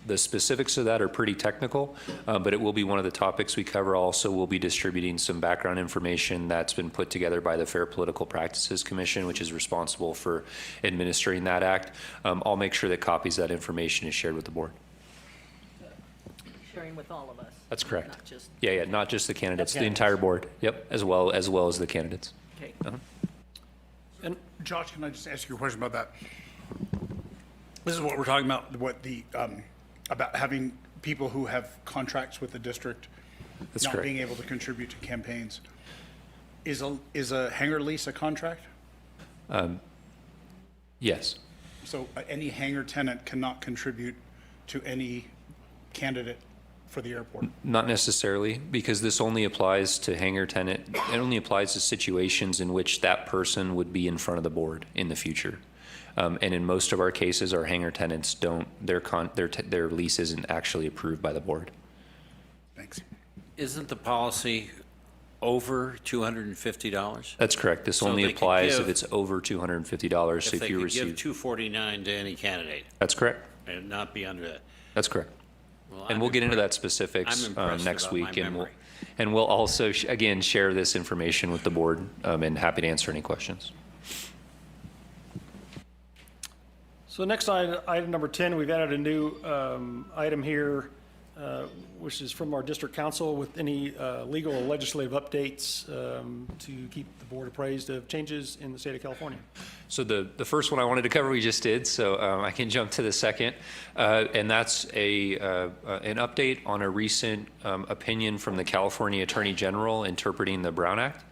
S7: The specifics of that are pretty technical, but it will be one of the topics we cover. Also, we'll be distributing some background information that's been put together by the Fair Political Practices Commission, which is responsible for administering that act. I'll make sure that copies of that information is shared with the board.
S4: Sharing with all of us.
S7: That's correct.
S4: Not just,
S7: Yeah, not just the candidates, the entire board. Yep, as well as the candidates.
S4: okay.
S2: And Josh, can I just ask you a question about that? This is what we're talking about, about having people who have contracts with the district
S7: That's
S2: not
S7: correct.
S2: being able to contribute to campaigns. Is a hangar lease a contract?
S7: Yes.
S2: So any hangar tenant cannot contribute to any candidate for the airport?
S7: Not necessarily, because this only applies to hangar tenant. It only applies to situations in which that person would be in front of the board in the future. And in most of our cases, our hangar tenants don't, their lease isn't actually approved by the board.
S2: Thanks.
S1: Isn't the policy over $250?
S7: That's correct. This
S1: So
S7: only
S1: they could
S7: applies if
S1: give-
S7: it's over $250. So
S1: If they
S7: if you
S1: could give
S7: receive,
S1: $249 to any candidate
S7: that's correct.
S1: and not be under that.
S7: That's correct.
S1: Well,
S7: And
S1: I'm
S7: we'll get into
S1: impre-
S7: that specifics
S1: I'm impressed
S7: next
S1: about
S7: week,
S1: my
S7: and
S1: memory.
S7: we'll also again share this information with the board, and happy to answer any questions.
S11: So next item number 10, we've added a new item here, which is from our district council with any legal or legislative updates to keep the board appraised of changes in the state of California.
S7: So the first one I wanted to cover, we just did, so I can jump to the second. And that's an update on a recent opinion from the California Attorney General interpreting the Brown Act,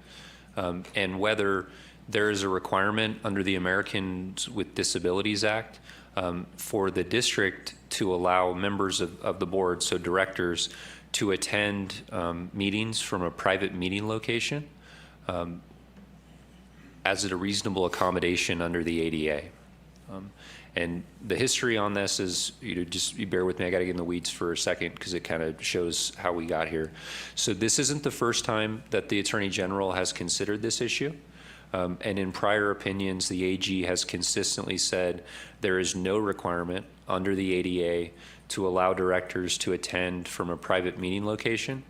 S7: and whether there is a requirement under the Americans with Disabilities Act for the district to allow members of the board, so directors, to attend meetings from a private meeting location as a reasonable accommodation under the ADA. And the history on this is, just you bear with me, I got to get in the weeds for a second because it kind of shows how we got here. So this isn't the first time that the Attorney General has considered this issue. And in prior opinions, the AG has consistently said there is no requirement under the ADA to allow directors to attend from a private meeting location.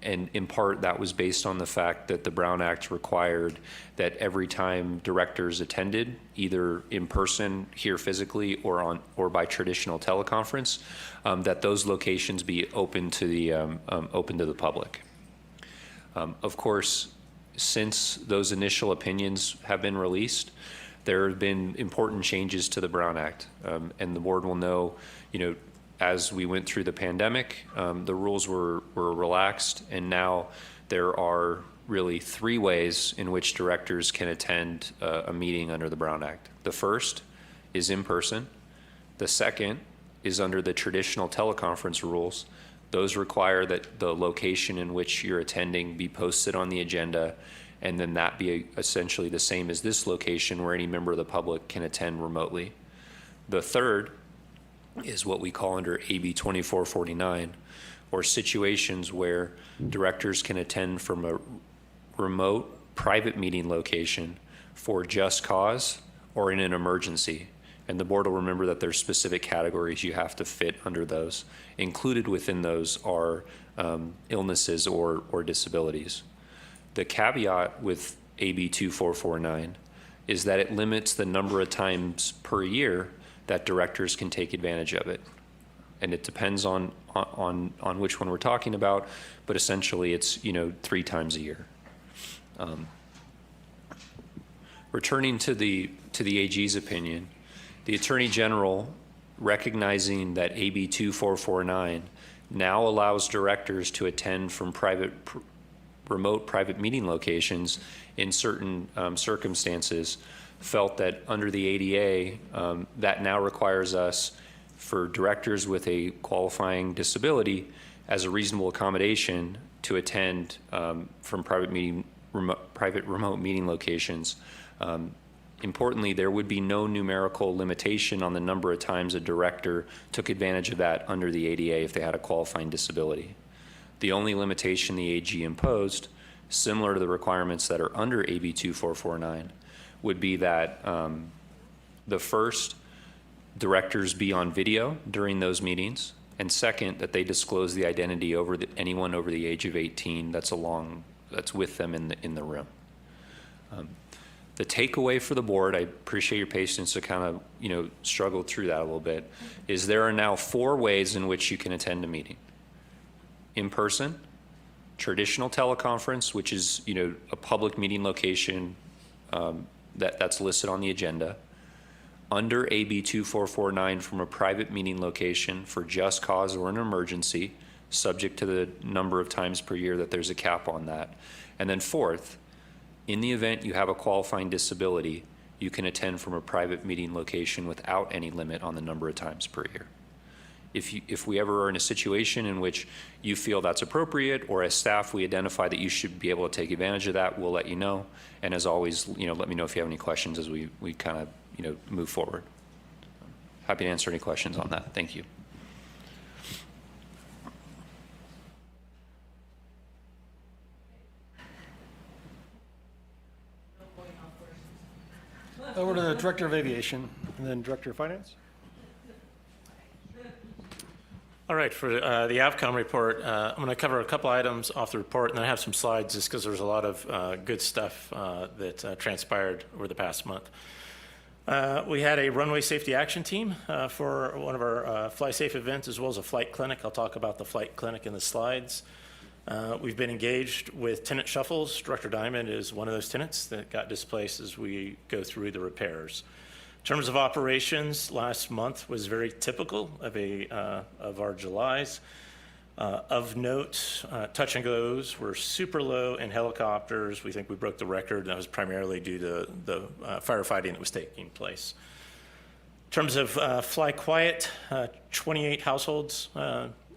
S7: And in part, that was based on the fact that the Brown Act required that every time directors attended, either in person here physically or by traditional teleconference, that those locations be open to the public. Of course, since those initial opinions have been released, there have been important changes to the Brown Act, and the board will know, as we went through the pandemic, the rules were relaxed, and now there are really 3 ways in which directors can attend a meeting under the Brown Act. The first is in person. The second is under the traditional teleconference rules. Those require that the location in which you're attending be posted on the agenda, and then that be essentially the same as this location where any member of the public can attend remotely. The third is what we call under AB 2449, or situations where directors can attend from a remote private meeting location for just cause or in an emergency. And the board will remember that there's specific categories you have to fit under those. Included within those are illnesses or disabilities. The caveat with AB 2449 is that it limits the number of times per year that directors can take advantage of it. And it depends on which one we're talking about, but essentially it's, 3 times a year. Returning to the AG's opinion, the Attorney General, recognizing that AB 2449 now allows directors to attend from remote private meeting locations in certain circumstances, felt that under the ADA, that now requires us, for directors with a qualifying disability, as a reasonable accommodation to attend from private remote meeting locations. Importantly, there would be no numerical limitation on the number of times a director took advantage of that under the ADA if they had a qualifying disability. The only limitation the AG imposed, similar to the requirements that are under AB 2449, would be that the first, directors be on video during those meetings, and second, that they disclose the identity over anyone over the age of 18 that's with them in the room. The takeaway for the board, I appreciate your patience to kind of, struggle through that a little bit, is there are now 4 ways in which you can attend a meeting. In person, traditional teleconference, which is, a public meeting location that's listed on the agenda. Under AB 2449 from a private meeting location for just cause or an emergency, subject to the number of times per year that there's a cap on that. And then fourth, in the event you have a qualifying disability, you can attend from a private meeting location without any limit on the number of times per year. If we ever are in a situation in which you feel that's appropriate, or as staff we identify that you should be able to take advantage of that, we'll let you know. And as always, let me know if you have any questions as we kind of move forward. Happy to answer any questions on that. Thank you.
S11: Over to the Director of Aviation and then Director of Finance.
S12: All right, for the outcome report, I'm going to cover a couple items off the report, and then I have some slides just because there's a lot of good stuff that transpired over the past month. We had a runway safety action team for one of our Fly Safe events, as well as a flight clinic. I'll talk about the flight clinic in the slides. We've been engaged with tenant shuffles. Director Diamond is one of those tenants that got displaced as we go through the repairs. In terms of operations, last month was very typical of our Julys. Of note, touch and goes were super low in helicopters. We think we broke the record, and that was primarily due to the firefighting that was taking place. In terms of fly quiet, 28 households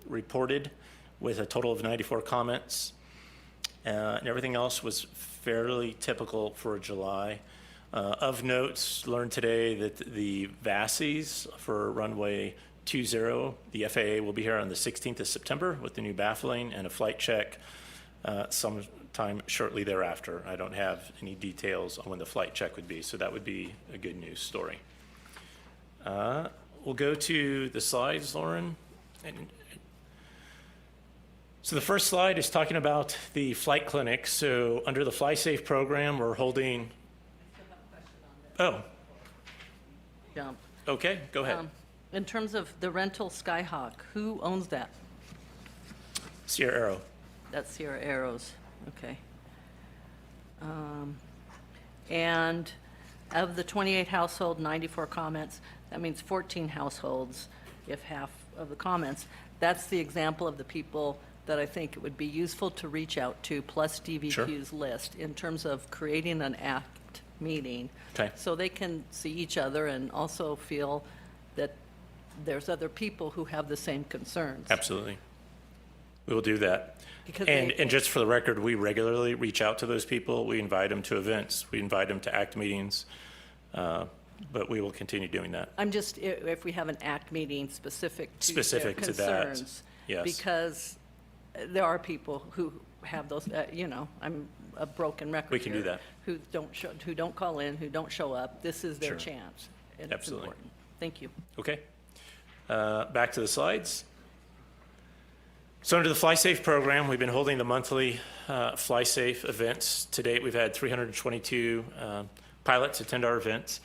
S12: reported with a total of 94 comments. And everything else was fairly typical for July. Of note, learned today that the VASIs for runway 20, the FAA will be here on the 16th of September with the new baffling and a flight check sometime shortly thereafter. I don't have any details on when the flight check would be, so that would be a good news story. We'll go to the slides, Lauren. So the first slide is talking about the flight clinic. So under the Fly Safe program, we're holding... Oh.
S4: Jump.
S12: Okay, go ahead.
S4: In terms of the rental Skyhawk, who owns that?
S12: Sierra Aero.
S4: That's Sierra Aeros, okay. And of the 28 household, 94 comments, that means 14 households, if half of the comments. That's the example of the people that I think it would be useful to reach out to, plus DVQ's list, in terms of creating an act meeting.
S12: Okay.
S4: So they can see each other and also feel that there's other people who have the same concerns.
S12: Absolutely. We will do that.
S4: Because
S12: and just for the record, we regularly reach out to those people. We invite them to events. We invite them to ACT meetings. But we will continue doing that.
S4: I'm just, if we have an ACT meeting specific to
S12: Specific
S4: their
S12: to that,
S4: concerns.
S12: yes.
S4: Because there are people who have those, I'm a broken record
S12: We can do
S4: here,
S12: that.
S4: who don't call in, who don't show up. This is their
S12: Sure.
S4: chance. And it's
S12: Absolutely.
S4: important. Thank you.
S12: Okay. Back to the slides. So under the Fly Safe program, we've been holding the monthly Fly Safe events. To date, we've had 322 pilots attend our events.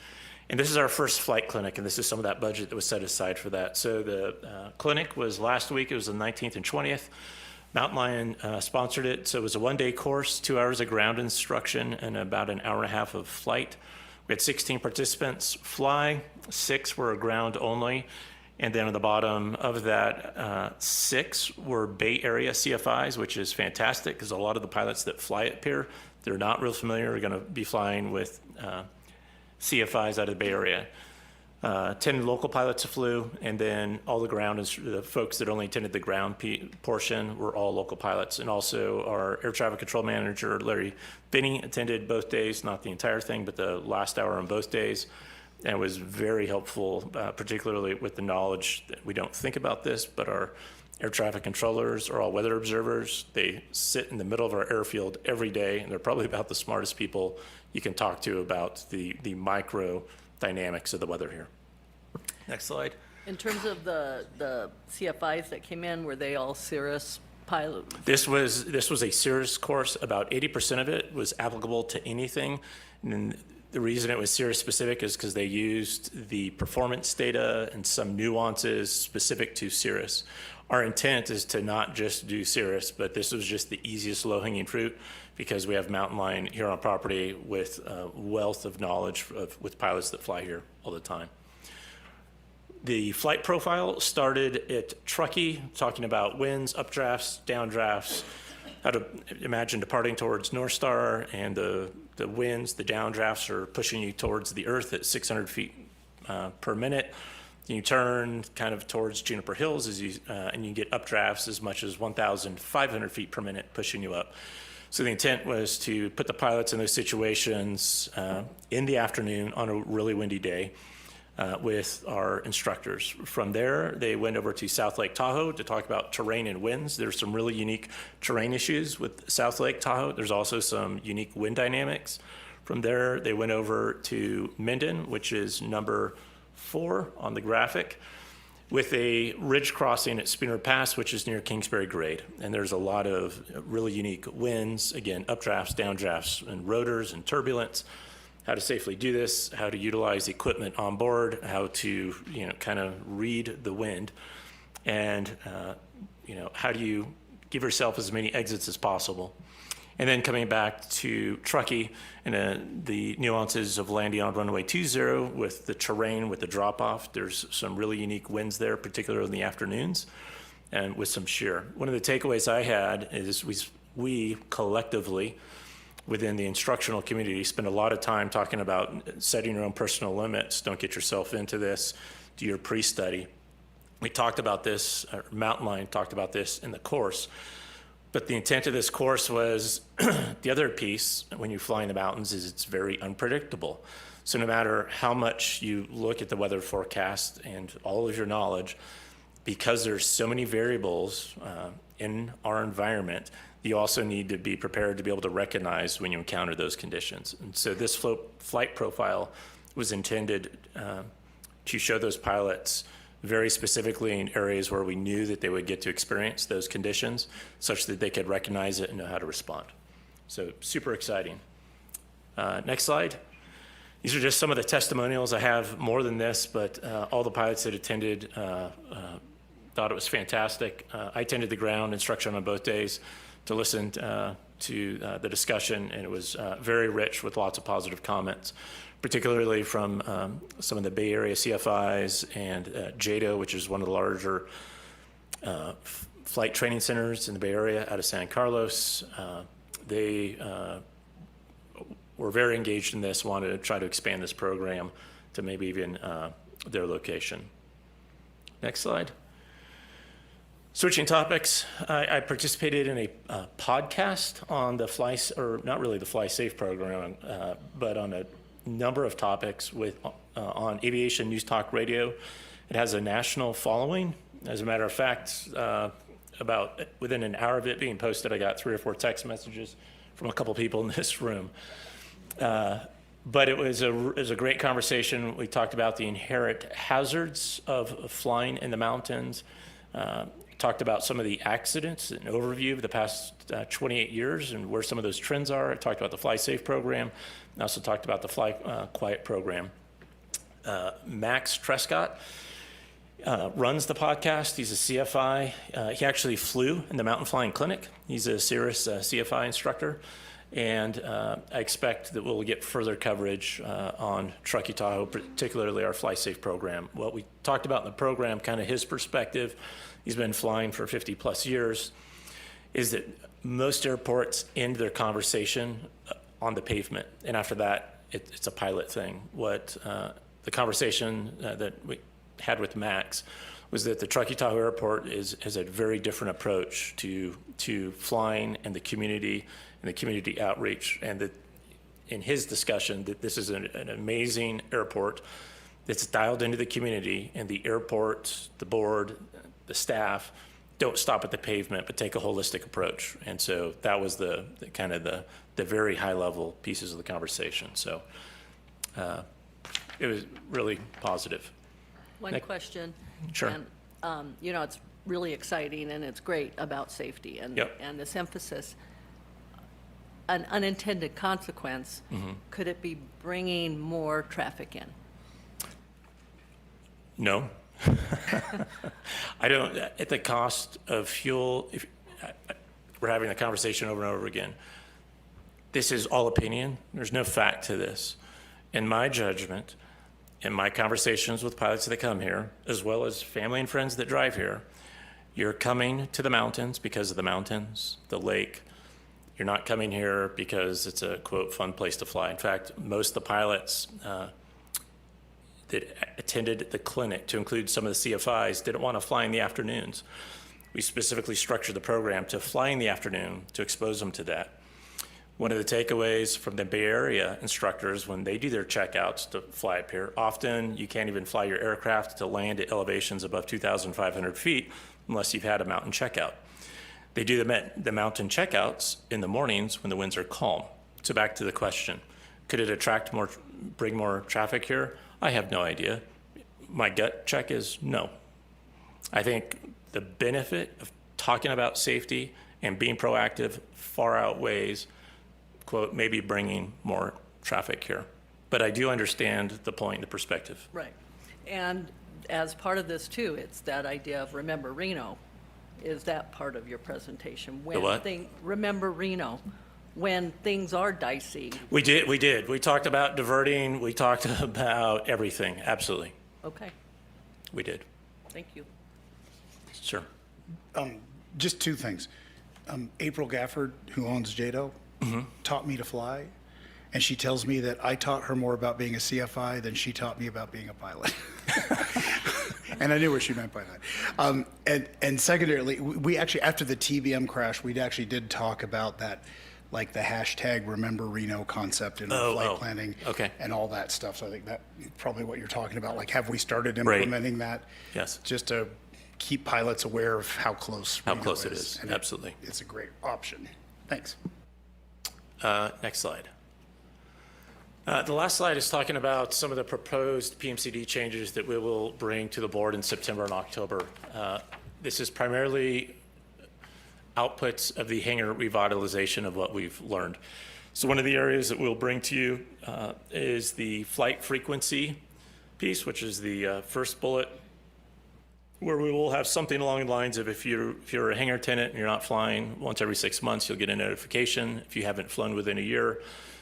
S12: And this is our first flight clinic, and this is some of that budget that was set aside for that. So the clinic was last week. It was the 19th and 20th. Mountain Lion sponsored it. So it was a one-day course, 2 hours of ground instruction, and about an hour and a half of flight. We had 16 participants fly, 6 were ground only. And then on the bottom of that, 6 were Bay Area CFIs, which is fantastic because a lot of the pilots that fly up here, they're not real familiar, are going to be flying with CFIs out of the Bay Area. 10 local pilots flew, and then all the ground, the folks that only attended the ground portion were all local pilots. And also our air traffic control manager, Larry Binney, attended both days, not the entire thing, but the last hour on both days. And it was very helpful, particularly with the knowledge that we don't think about this, but our air traffic controllers are all weather observers. They sit in the middle of our airfield every day, and they're probably about the smartest people you can talk to about the micro dynamics of the weather here. Next slide.
S4: In terms of the CFIs that came in, were they all Cirrus pilots?
S12: This was a Cirrus course. About 80% of it was applicable to anything. And the reason it was Cirrus specific is because they used the performance data and some nuances specific to Cirrus. Our intent is to not just do Cirrus, but this was just the easiest low-hanging fruit because we have Mountain Lion here on property with a wealth of knowledge with pilots that fly here all the time. The flight profile started at Truckee, talking about winds, updrafts, downdrafts, how to imagine departing towards North Star, and the winds, the downdrafts are pushing you towards the earth at 600 feet per minute. You turn kind of towards Juniper Hills and you get updrafts as much as 1,500 feet per minute pushing you up. So the intent was to put the pilots in those situations in the afternoon on a really windy day with our instructors. From there, they went over to South Lake Tahoe to talk about terrain and winds. There's some really unique terrain issues with South Lake Tahoe. There's also some unique wind dynamics. From there, they went over to Minden, which is number 4 on the graphic, with a ridge crossing at Spooner Pass, which is near Kingsbury Grade. And there's a lot of really unique winds, again, updrafts, downdrafts, and rotors and turbulence. How to safely do this, how to utilize equipment on board, how to, kind of read the wind, and, how do you give yourself as many exits as possible. And then coming back to Truckee and the nuances of landing on runway 20 with the terrain, with the drop-off. There's some really unique winds there, particularly in the afternoons, and with some shear. One of the takeaways I had is we collectively, within the instructional community, spend a lot of time talking about setting your own personal limits. Don't get yourself into this. Do your pre-study. We talked about this, Mountain Lion talked about this in the course. But the intent of this course was the other piece when you fly in the mountains is it's very unpredictable. So no matter how much you look at the weather forecast and all of your knowledge, because there's so many variables in our environment, you also need to be prepared to be able to recognize when you encounter those conditions. And so this flight profile was intended to show those pilots very specifically in areas where we knew that they would get to experience those conditions such that they could recognize it and know how to respond. So super exciting. Next slide. These are just some of the testimonials. I have more than this, but all the pilots that attended thought it was fantastic. I attended the ground instruction on both days to listen to the discussion, and it was very rich with lots of positive comments, particularly from some of the Bay Area CFIs and JADO, which is one of the larger flight training centers in the Bay Area out of San Carlos. They were very engaged in this, wanted to try to expand this program to maybe even their location. Next slide. Switching topics, I participated in a podcast on the not really the Fly Safe program, but on a number of topics on aviation news talk radio. It has a national following. As a matter of fact, about within an hour of it being posted, I got 3 or 4 text messages from a couple people in this room. But it was a great conversation. We talked about the inherent hazards of flying in the mountains, talked about some of the accidents, an overview of the past 28 years and where some of those trends are. I talked about the Fly Safe program. I also talked about the Fly Quiet program. Max Trescott runs the podcast. He's a CFI. He actually flew in the mountain flying clinic. He's a Cirrus CFI instructor. And I expect that we'll get further coverage on Truckee Tahoe, particularly our Fly Safe program. What we talked about in the program, kind of his perspective, he's been flying for 50 plus years, is that most airports end their conversation on the pavement. And after that, it's a pilot thing. What the conversation that we had with Max was that the Truckee Tahoe Airport has a very different approach to flying and the community outreach, and that in his discussion that this is an amazing airport that's dialed into the community, and the airport, the board, the staff don't stop at the pavement but take a holistic approach. And so that was the kind of the very high level pieces of the conversation. So it was really positive.
S4: One question.
S12: Sure.
S4: And, you know, it's really exciting and it's great about safety and,
S12: Yep.
S4: and this emphasis. An unintended consequence, could it be bringing more traffic in?
S12: No. I don't, at the cost of fuel, we're having the conversation over and over again. This is all opinion. There's no fact to this. In my judgment, in my conversations with pilots that come here, as well as family and friends that drive here, you're coming to the mountains because of the mountains, the lake. You're not coming here because it's a, quote, fun place to fly. In fact, most of the pilots that attended the clinic, to include some of the CFIs, didn't want to fly in the afternoons. We specifically structured the program to fly in the afternoon to expose them to that. One of the takeaways from the Bay Area instructors when they do their checkouts to fly up here, often you can't even fly your aircraft to land at elevations above 2,500 feet unless you've had a mountain checkout. They do the mountain checkouts in the mornings when the winds are calm. So back to the question, could it attract more, bring more traffic here? I have no idea. My gut check is no. I think the benefit of talking about safety and being proactive far outweighs, quote, maybe bringing more traffic here. But I do understand the point, the perspective.
S4: Right. And as part of this too, it's that idea of remember Reno. Is that part of your presentation? When
S12: what?
S4: Remember Reno, when things are dicey.
S12: We did. We talked about diverting. We talked about everything. Absolutely.
S4: Okay,
S12: We did.
S4: thank you.
S12: Sure.
S2: Just two things. April Gafford, who owns JADO, taught me to fly, and she tells me that I taught her more about being a CFI than she taught me about being a pilot. And I knew what she meant by that. And secondarily, we actually, after the TBM crash, we actually did talk about that, like the hashtag Remember Reno concept in flight planning
S12: okay.
S2: and all that stuff. So I think that's probably what you're talking about. Like, have we started implementing that?
S12: Yes.
S2: Just to keep pilots aware of how close Reno
S12: it is.
S2: And
S12: Absolutely.
S2: it's a great option. Thanks.
S12: Next slide. The last slide is talking about some of the proposed PMCD changes that we will bring to the board in September and October. This is primarily outputs of the hangar revitalization of what we've learned. So one of the areas that we'll bring to you is the flight frequency piece, which is the first bullet, where we will have something along the lines of if you're a hangar tenant and you're not flying once every 6 months, you'll get a notification. If you haven't flown within a year,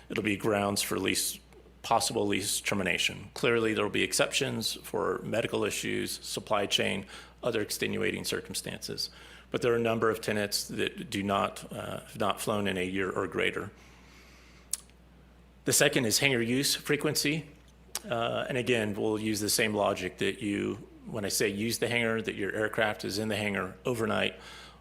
S12: it'll be grounds for possible lease termination. Clearly, there will be exceptions for medical issues, supply chain, other extenuating circumstances. But there are a number of tenants that have not flown in a year or greater. The second is hangar use frequency. And again, we'll use the same logic that when I say use the hangar, that your aircraft is in the hangar overnight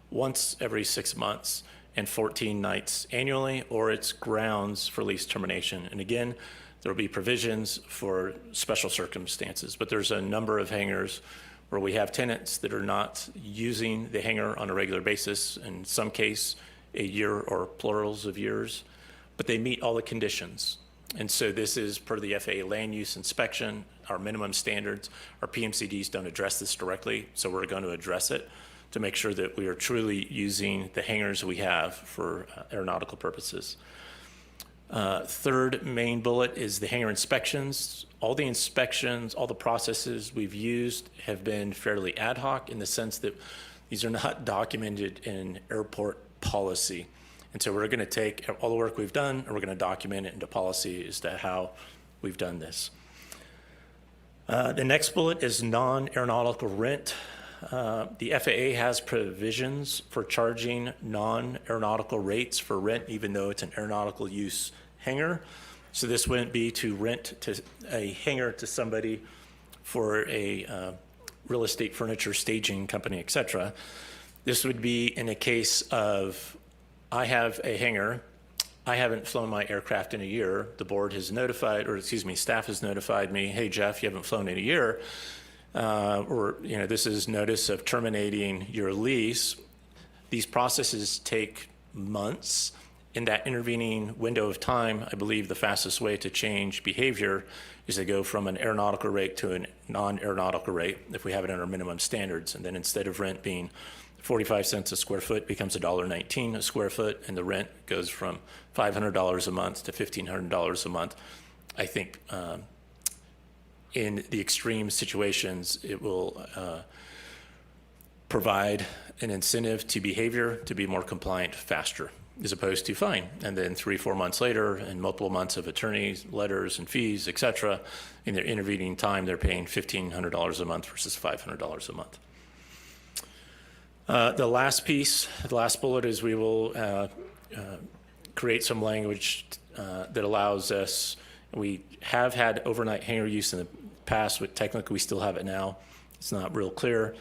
S12: once every 6 months and 14 nights annually, or it's grounds for lease termination. And again, there will be provisions for special circumstances, but there's a number of hangars where we have tenants that are not using the hangar on a regular basis, in some case a year or plurals of years, but they meet all the conditions. And so this is per the FAA land use inspection, our minimum standards. Our PMCDs don't address this directly, so we're going to address it to make sure that we are truly using the hangars we have for aeronautical purposes. Third main bullet is the hangar inspections. All the inspections, all the processes we've used have been fairly ad hoc in the sense that these are not documented in airport policy. And so we're going to take all the work we've done and we're going to document it into policy as to how we've done this. The next bullet is non-aeronautical rent. The FAA has provisions for charging non-aeronautical rates for rent, even though it's an aeronautical use hangar. So this wouldn't be to rent to a hangar to somebody for a real estate furniture staging company, et cetera. This would be in a case of, I have a hangar, I haven't flown my aircraft in a year, the board has notified, or excuse me, staff has notified me, hey Jeff, you haven't flown in a year, or this is notice of terminating your lease. These processes take months. In that intervening window of time, I believe the fastest way to change behavior is to go from an aeronautical rate to a non-aeronautical rate if we have it under minimum standards. And then instead of rent being 45 cents a square foot becomes $1.19 a square foot, and the rent goes from $500 a month to $1,500 a month. I think in the extreme situations, it will provide an incentive to behavior to be more compliant faster, as opposed to fine. And then 3-4 months later, and multiple months of attorneys, letters, and fees, et cetera, in their intervening time, they're paying $1,500 a month versus $500 a month. The last piece, the last bullet is we will create some language that allows us, we have had overnight hangar use in the past, but technically we still have it now. It's not real clear.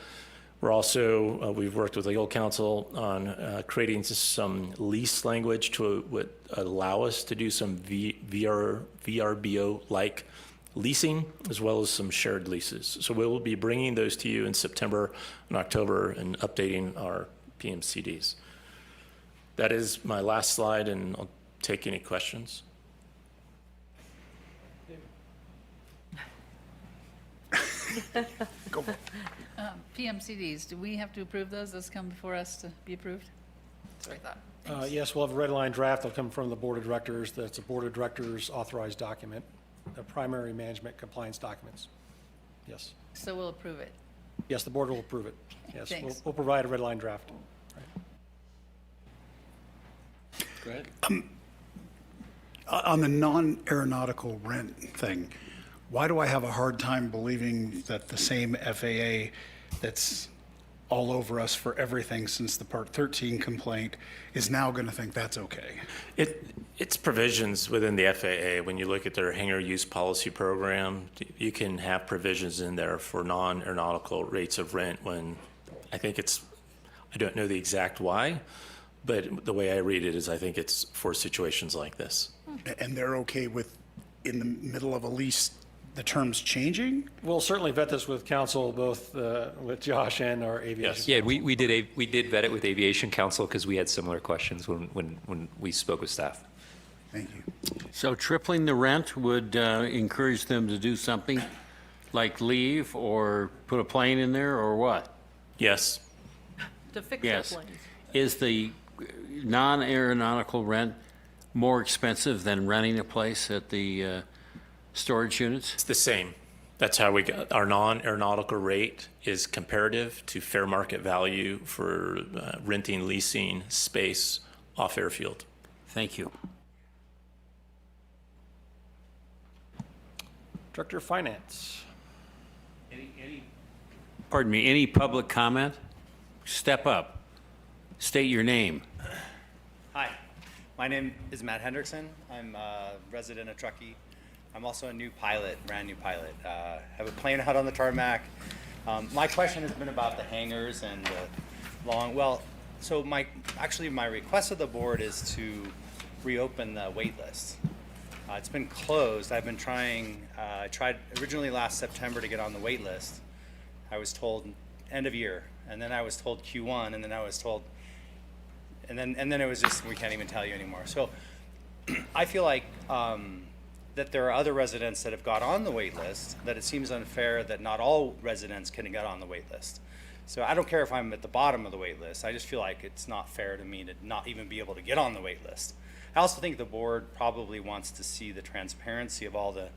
S12: We're also, we've worked with legal counsel on creating some lease language to would allow us to do some VRBO-like leasing, as well as some shared leases. So we will be bringing those to you in September and October and updating our PMCDs. That is my last slide, and I'll take any questions.
S2: Go for it.
S9: PMCDs, do we have to approve those? Those come before us to be approved? That's what I thought.
S11: Yes, we'll have a red line draft. They'll come from the Board of Directors. That's a Board of Directors authorized document, the primary management compliance documents. Yes.
S9: So we'll approve it.
S11: Yes, the board will approve it. Yes,
S9: Thanks.
S11: we'll provide a red line draft.
S13: Go ahead.
S2: On the non-aeronautical rent thing, why do I have a hard time believing that the same FAA that's all over us for everything since the Part 13 complaint is now going to think that's okay?
S12: It's provisions within the FAA. When you look at their hangar use policy program, you can have provisions in there for non-aeronautical rates of rent when I think it's, I don't know the exact why, but the way I read it is I think it's for situations like this.
S2: And they're okay with, in the middle of a lease, the terms changing?
S11: We'll certainly vet this with counsel, both with Josh and our aviation.
S7: Yeah, we did vet it with Aviation Council because we had similar questions when we spoke with staff.
S2: Thank you.
S13: So tripling the rent would encourage them to do something like leave or put a plane in there or what?
S12: Yes.
S4: To fix
S13: Yes.
S4: that plane.
S13: Is the non-aeronautical rent more expensive than renting a place at the storage units?
S12: It's the same. That's how we got our non-aeronautical rate is comparative to fair market value for renting, leasing space off airfield.
S13: Thank you.
S11: Director of Finance.
S13: Pardon me, any public comment? Step up. State your name.
S14: Hi, my name is Matt Hendrickson. I'm a resident of Truckee. I'm also a new pilot, brand new pilot. Have a plane out on the tarmac. My question has been about the hangars and the long, well, so my request of the board is to reopen the wait list. It's been closed. I've been trying, I tried originally last September to get on the wait list. I was told end of year, and then I was told Q1, and then I was told, and then it was just, we can't even tell you anymore. So I feel like that there are other residents that have got on the wait list, that it seems unfair that not all residents can get on the wait list. So I don't care if I'm at the bottom of the wait list. I just feel like it's not fair to me to not even be able to get on the wait list. I also think the board probably wants to see the transparency of all the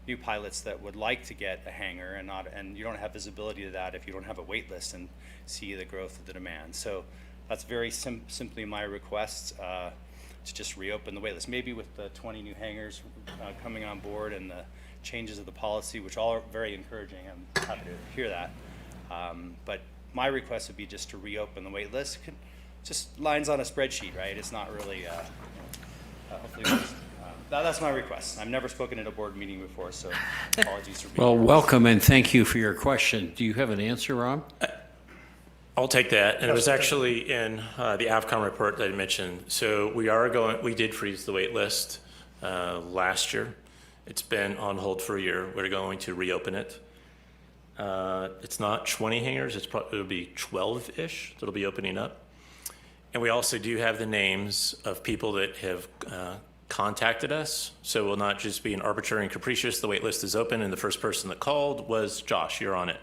S14: new pilots that would like to get a hangar, and you don't have visibility to that if you don't have a wait list and see the growth of the demand. So that's very simply my request, to just reopen the wait list. Maybe with the 20 new hangars coming on board and the changes of the policy, which all are very encouraging. I'm happy to hear that. But my request would be just to reopen the wait list. Just lines on a spreadsheet, right? It's not really, hopefully, that's my request. I've never spoken at a board meeting before, so apologies for being
S1: Well,
S14: here.
S1: welcome and thank you for your question. Do you have an answer, Rob?
S12: I'll take that. And it was actually in the AVCOM report that I mentioned. So we did freeze the wait list last year. It's been on hold for a year. We're going to reopen it. It's not 20 hangars. It'll be 12-ish that'll be opening up. And we also do have the names of people that have contacted us. So it will not just be an arbitrary and capricious, the wait list is open and the first person that called was Josh, you're on it.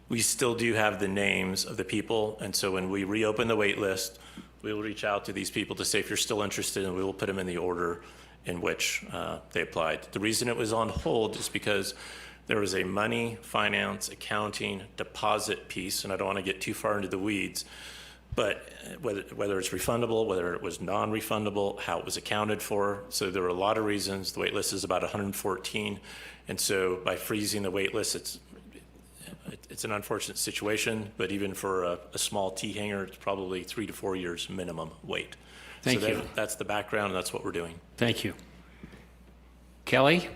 S12: We still do have the names of the people. And so when we reopen the wait list, we will reach out to these people to say if you're still interested, and we will put them in the order in which they applied. The reason it was on hold is because there was a money, finance, accounting, deposit piece, and I don't want to get too far into the weeds, but whether it's refundable, whether it was non-refundable, how it was accounted for. So there were a lot of reasons. The wait list is about 114. And so by freezing the wait list, it's an unfortunate situation, but even for a small T hangar, it's probably 3 to 4 years minimum wait.
S1: Thank you.
S12: That's the background, and that's what we're doing.
S1: Thank you. Kelly?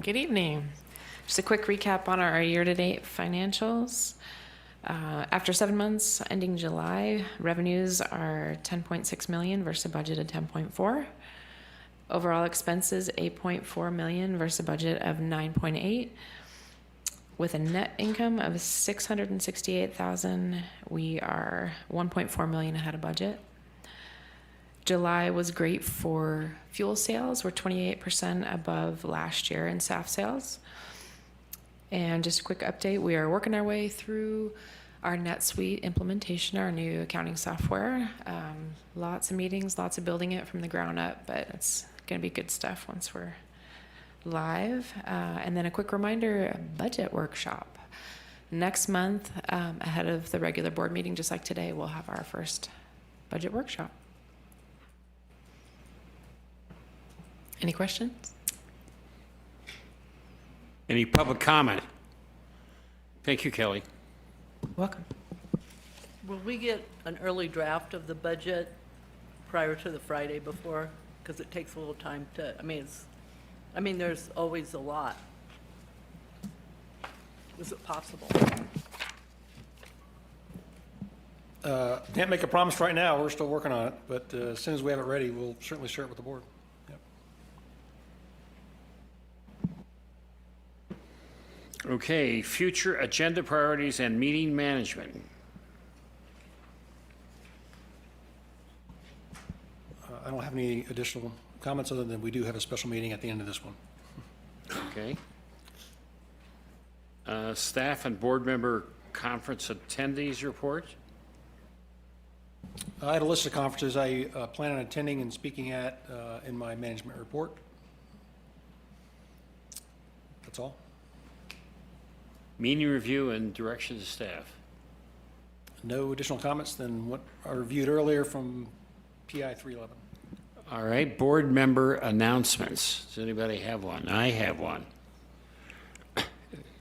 S15: Good evening. Just a quick recap on our year-to-date financials. After 7 months ending July, revenues are 10.6 million versus a budget of 10.4. Overall expenses 8.4 million versus a budget of 9.8. With a net income of 668,000, we are 1.4 million ahead of budget. July was great for fuel sales. We're 28% above last year in SAF sales. And just a quick update, we are working our way through our NetSuite implementation, our new accounting software. Lots of meetings, lots of building it from the ground up, but it's going to be good stuff once we're live. And then a quick reminder, budget workshop. Next month, ahead of the regular board meeting, just like today, we'll have our first budget workshop. Any questions?
S1: Any public comment? Thank you, Kelly.
S15: Welcome.
S4: Will we get an early draft of the budget prior to the Friday before? Because it takes a little time to, there's always a lot. Is it possible?
S11: Can't make a promise right now. We're still working on it, but as soon as we have it ready, we'll certainly share it with the board. Yep.
S1: Okay, future agenda priorities and meeting management.
S11: I don't have any additional comments other than we do have a special meeting at the end of this one.
S1: Okay. Staff and board member conference attendees report.
S11: I had a list of conferences I plan on attending and speaking at in my management report. That's all.
S1: Meeting review and direction to staff.
S11: No additional comments than what I reviewed earlier from PI 311.
S1: All right, board member announcements. Does anybody have one? I have one.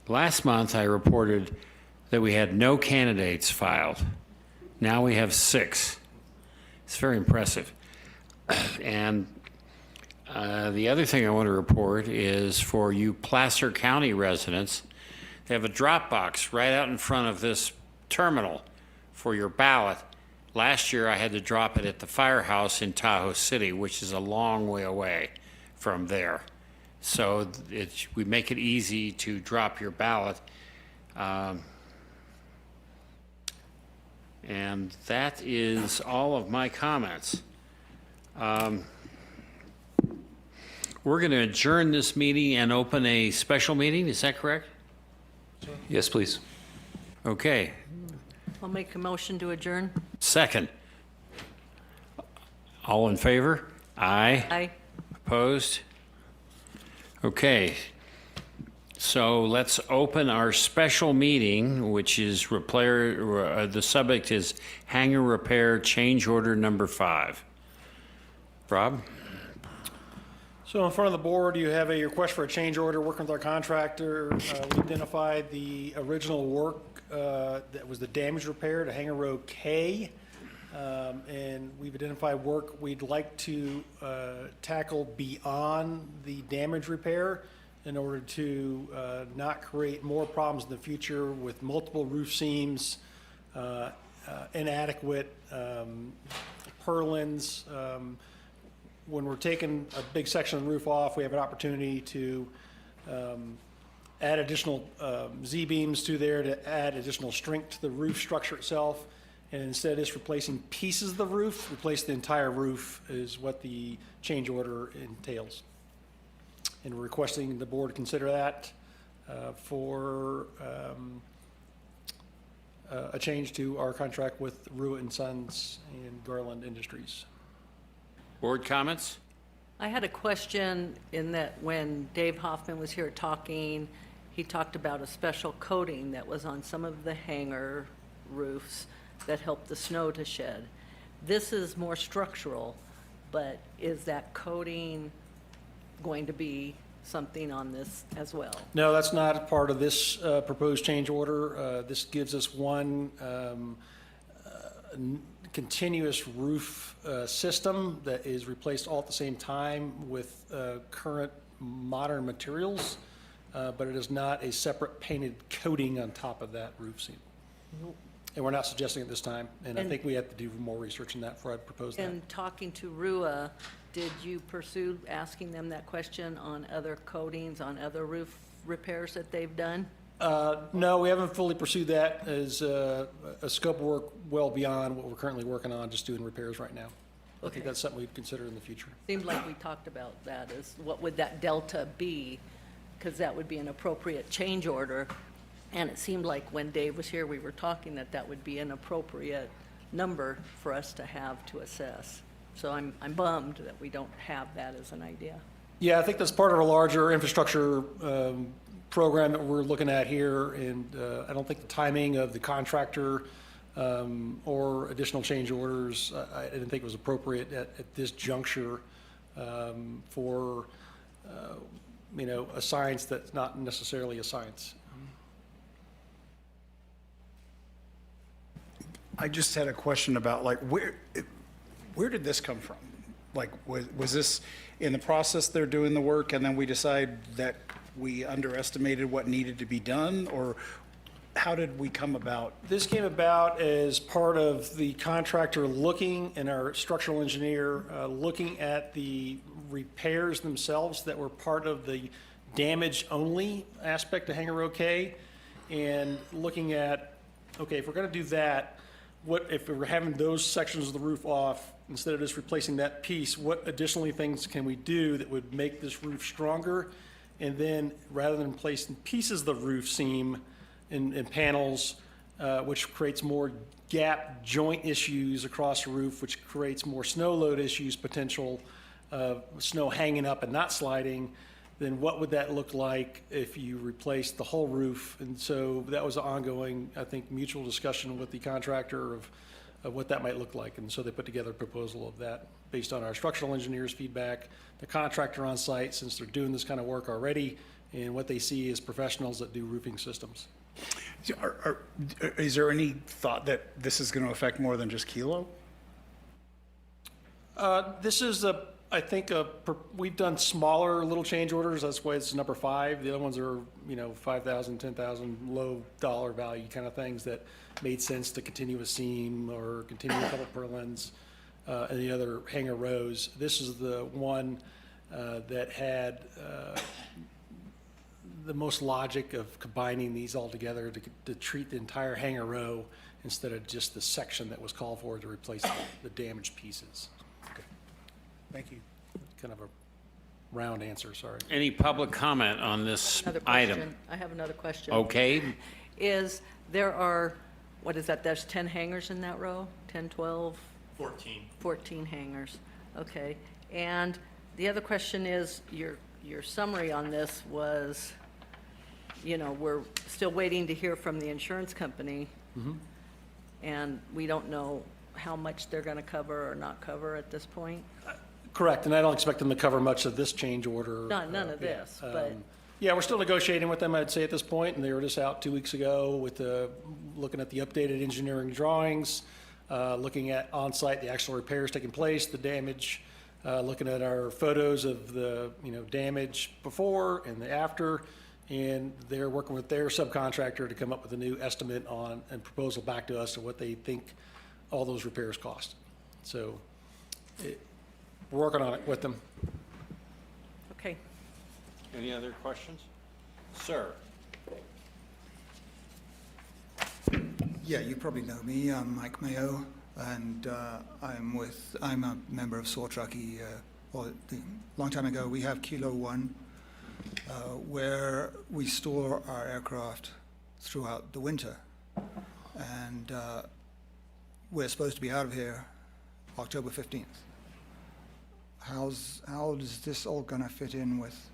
S1: Last month, I reported that we had no candidates filed. Now we have 6. It's very impressive. And the other thing I want to report is for you Placer County residents, they have a drop box right out in front of this terminal for your ballot. Last year, I had to drop it at the firehouse in Tahoe City, which is a long way away from there. So we make it easy to drop your ballot. And that is all of my comments. We're going to adjourn this meeting and open a special meeting. Is that correct?
S7: Yes, please.
S1: Okay,
S4: I'll make a motion to adjourn.
S1: second. All in favor? Aye.
S4: Aye.
S1: Opposed? Okay. So let's open our special meeting, which is the subject is hangar repair change order number 5. Rob?
S11: So in front of the board, you have a request for a change order, working with our contractor. We identified the original work that was the damage repair to Hangar Row K. And we've identified work we'd like to tackle beyond the damage repair in order to not create more problems in the future with multiple roof seams, inadequate purlins. When we're taking a big section of the roof off, we have an opportunity to add additional Z-beams to there to add additional strength to the roof structure itself. And instead of just replacing pieces of the roof, replace the entire roof is what the change order entails. And we're requesting the board consider that for a change to our contract with Ruett & Sons and Garland Industries.
S1: Board comments?
S4: I had a question in that when Dave Hoffman was here talking, he talked about a special coating that was on some of the hangar roofs that helped the snow to shed. This is more structural, but is that coating going to be something on this as well?
S11: No, that's not a part of this proposed change order. This gives us one continuous roof system that is replaced all at the same time with current modern materials, but it is not a separate painted coating on top of that roof seam. And we're not suggesting it this time, and I think we have to do more research on that before I propose that.
S4: And talking to Rua, did you pursue asking them that question on other coatings, on other roof repairs that they've done?
S11: No, we haven't fully pursued that as a scope of work well beyond what we're currently working on, just doing repairs right now. I think that's something we'd consider in the future.
S4: Seemed like we talked about that, is what would that delta be? Because that would be an appropriate change order. And it seemed like when Dave was here, we were talking that that would be an appropriate number for us to have to assess. So I'm bummed that we don't have that as an idea.
S11: Yeah, I think that's part of a larger infrastructure program that we're looking at here, and I don't think the timing of the contractor or additional change orders, I didn't think it was appropriate at this juncture for, a science that's not necessarily a science.
S2: I just had a question about, like, where did this come from? Like, was this in the process they're doing the work and then we decide that we underestimated what needed to be done, or how did we come about?
S11: This came about as part of the contractor looking, and our structural engineer looking at the repairs themselves that were part of the damage-only aspect of Hangar Row K, and looking at, okay, if we're going to do that, what if we were having those sections of the roof off, instead of just replacing that piece, what additionally things can we do that would make this roof stronger? And then, rather than placing pieces of the roof seam in panels, which creates more gap joint issues across the roof, which creates more snow load issues, potential snow hanging up and not sliding, then what would that look like if you replaced the whole roof? And so that was an ongoing, I think, mutual discussion with the contractor of what that might look like. And so they put together a proposal of that based on our structural engineer's feedback, the contractor on site, since they're doing this kind of work already, and what they see as professionals that do roofing systems.
S2: Is there any thought that this is going to affect more than just Kilo?
S11: This is I think we've done smaller little change orders. That's why it's number 5. The other ones are, $5,000, $10,000, low dollar value kind of things that made sense to continue a seam or continue a couple purlins and the other hangar rows. This is the one that had the most logic of combining these all together to treat the entire hangar row instead of just the section that was called for to replace the damaged pieces.
S2: Thank you.
S11: Kind of a round answer, sorry.
S1: Any public comment on this
S4: Another
S1: item?
S4: question. I have another question.
S1: Okay,
S4: is there are, what is that, there's 10 hangars in that row? 10, 12? 14 hangars, okay. And the other question is, your summary on this was, you know, we're still waiting to hear from the insurance company, and we don't know how much they're going to cover or not cover at this point?
S11: Correct, and I don't expect them to cover much of this change order.
S4: None of this, but,
S11: Yeah, we're still negotiating with them, I'd say, at this point, and they were just out 2 weeks ago with looking at the updated engineering drawings, looking at on-site, the actual repairs taking place, the damage, looking at our photos of the, damage before and the after, and they're working with their subcontractor to come up with a new estimate on, and proposal back to us of what they think all those repairs cost. So, we're working on it with them.
S4: okay.
S1: Any other questions? Sir?
S16: Yeah, you probably know me. I'm Mike Mayo, and I'm a member of SOAR Truckee. A long time ago, we have Kilo 1, where we store our aircraft throughout the winter. And we're supposed to be out of here October 15th. How is this all going to fit in with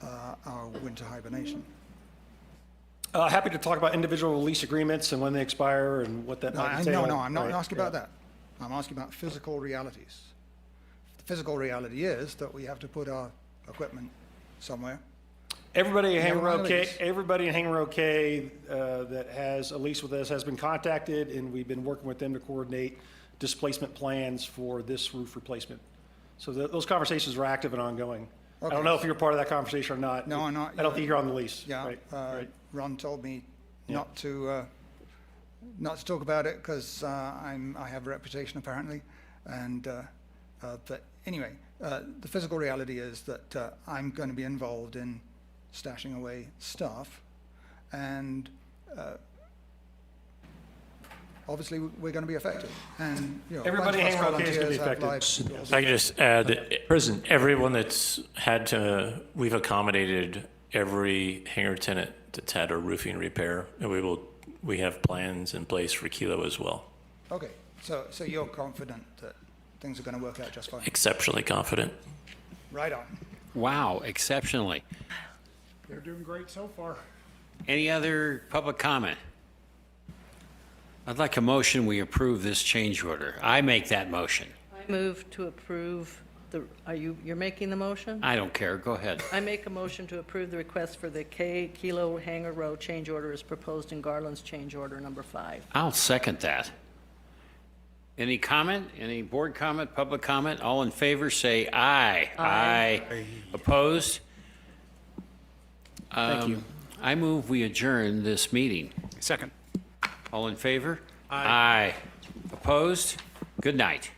S16: our winter hibernation?
S11: Happy to talk about individual lease agreements and when they expire and what that might entail.
S16: No, I'm not
S11: Right,
S16: asking about that. I'm asking about physical realities. The physical reality is that we have to put our equipment somewhere.
S11: Everybody in Hangar Row
S16: have a
S11: K,
S16: lease.
S11: everybody in Hangar Row K that has a lease with us has been contacted, and we've been working with them to coordinate displacement plans for this roof replacement. So those conversations are active and ongoing. I
S16: Okay.
S11: don't know if you're part of that conversation or not.
S16: No, I'm not.
S11: I don't think you're on the lease.
S16: Yeah,
S11: Right, right.
S16: Ron told me
S11: Yeah.
S16: not to talk about it because I have a reputation apparently, and but anyway, the physical reality is that I'm going to be involved in stashing away stuff, and obviously we're going to be affected. And
S11: Everybody in Hangar Row K is going to be
S16: volunteers have
S11: affected.
S16: lives.
S12: If I could just add that everyone that's had to, we've accommodated every hangar tenant that's had a roofing repair, and we have plans in place for Kilo as well.
S16: Okay, so you're confident that things are going to work out just fine.
S12: Exceptionally confident.
S16: Right on.
S1: Wow, exceptionally.
S2: They're doing great so far.
S1: Any other public comment? I'd like a motion, we approve this change order. I make that motion.
S4: I move to approve you're making the motion?
S1: I don't care, go ahead.
S4: I make a motion to approve the request for the Kilo Hangar Row change order as proposed in Garland's change order number 5.
S1: I'll second that. Any comment? Any board comment, public comment? All in favor, say aye. Aye. Opposed?
S11: Thank you.
S1: I move we adjourn this meeting.
S2: Second.
S1: All in favor? Aye. Opposed? Good night.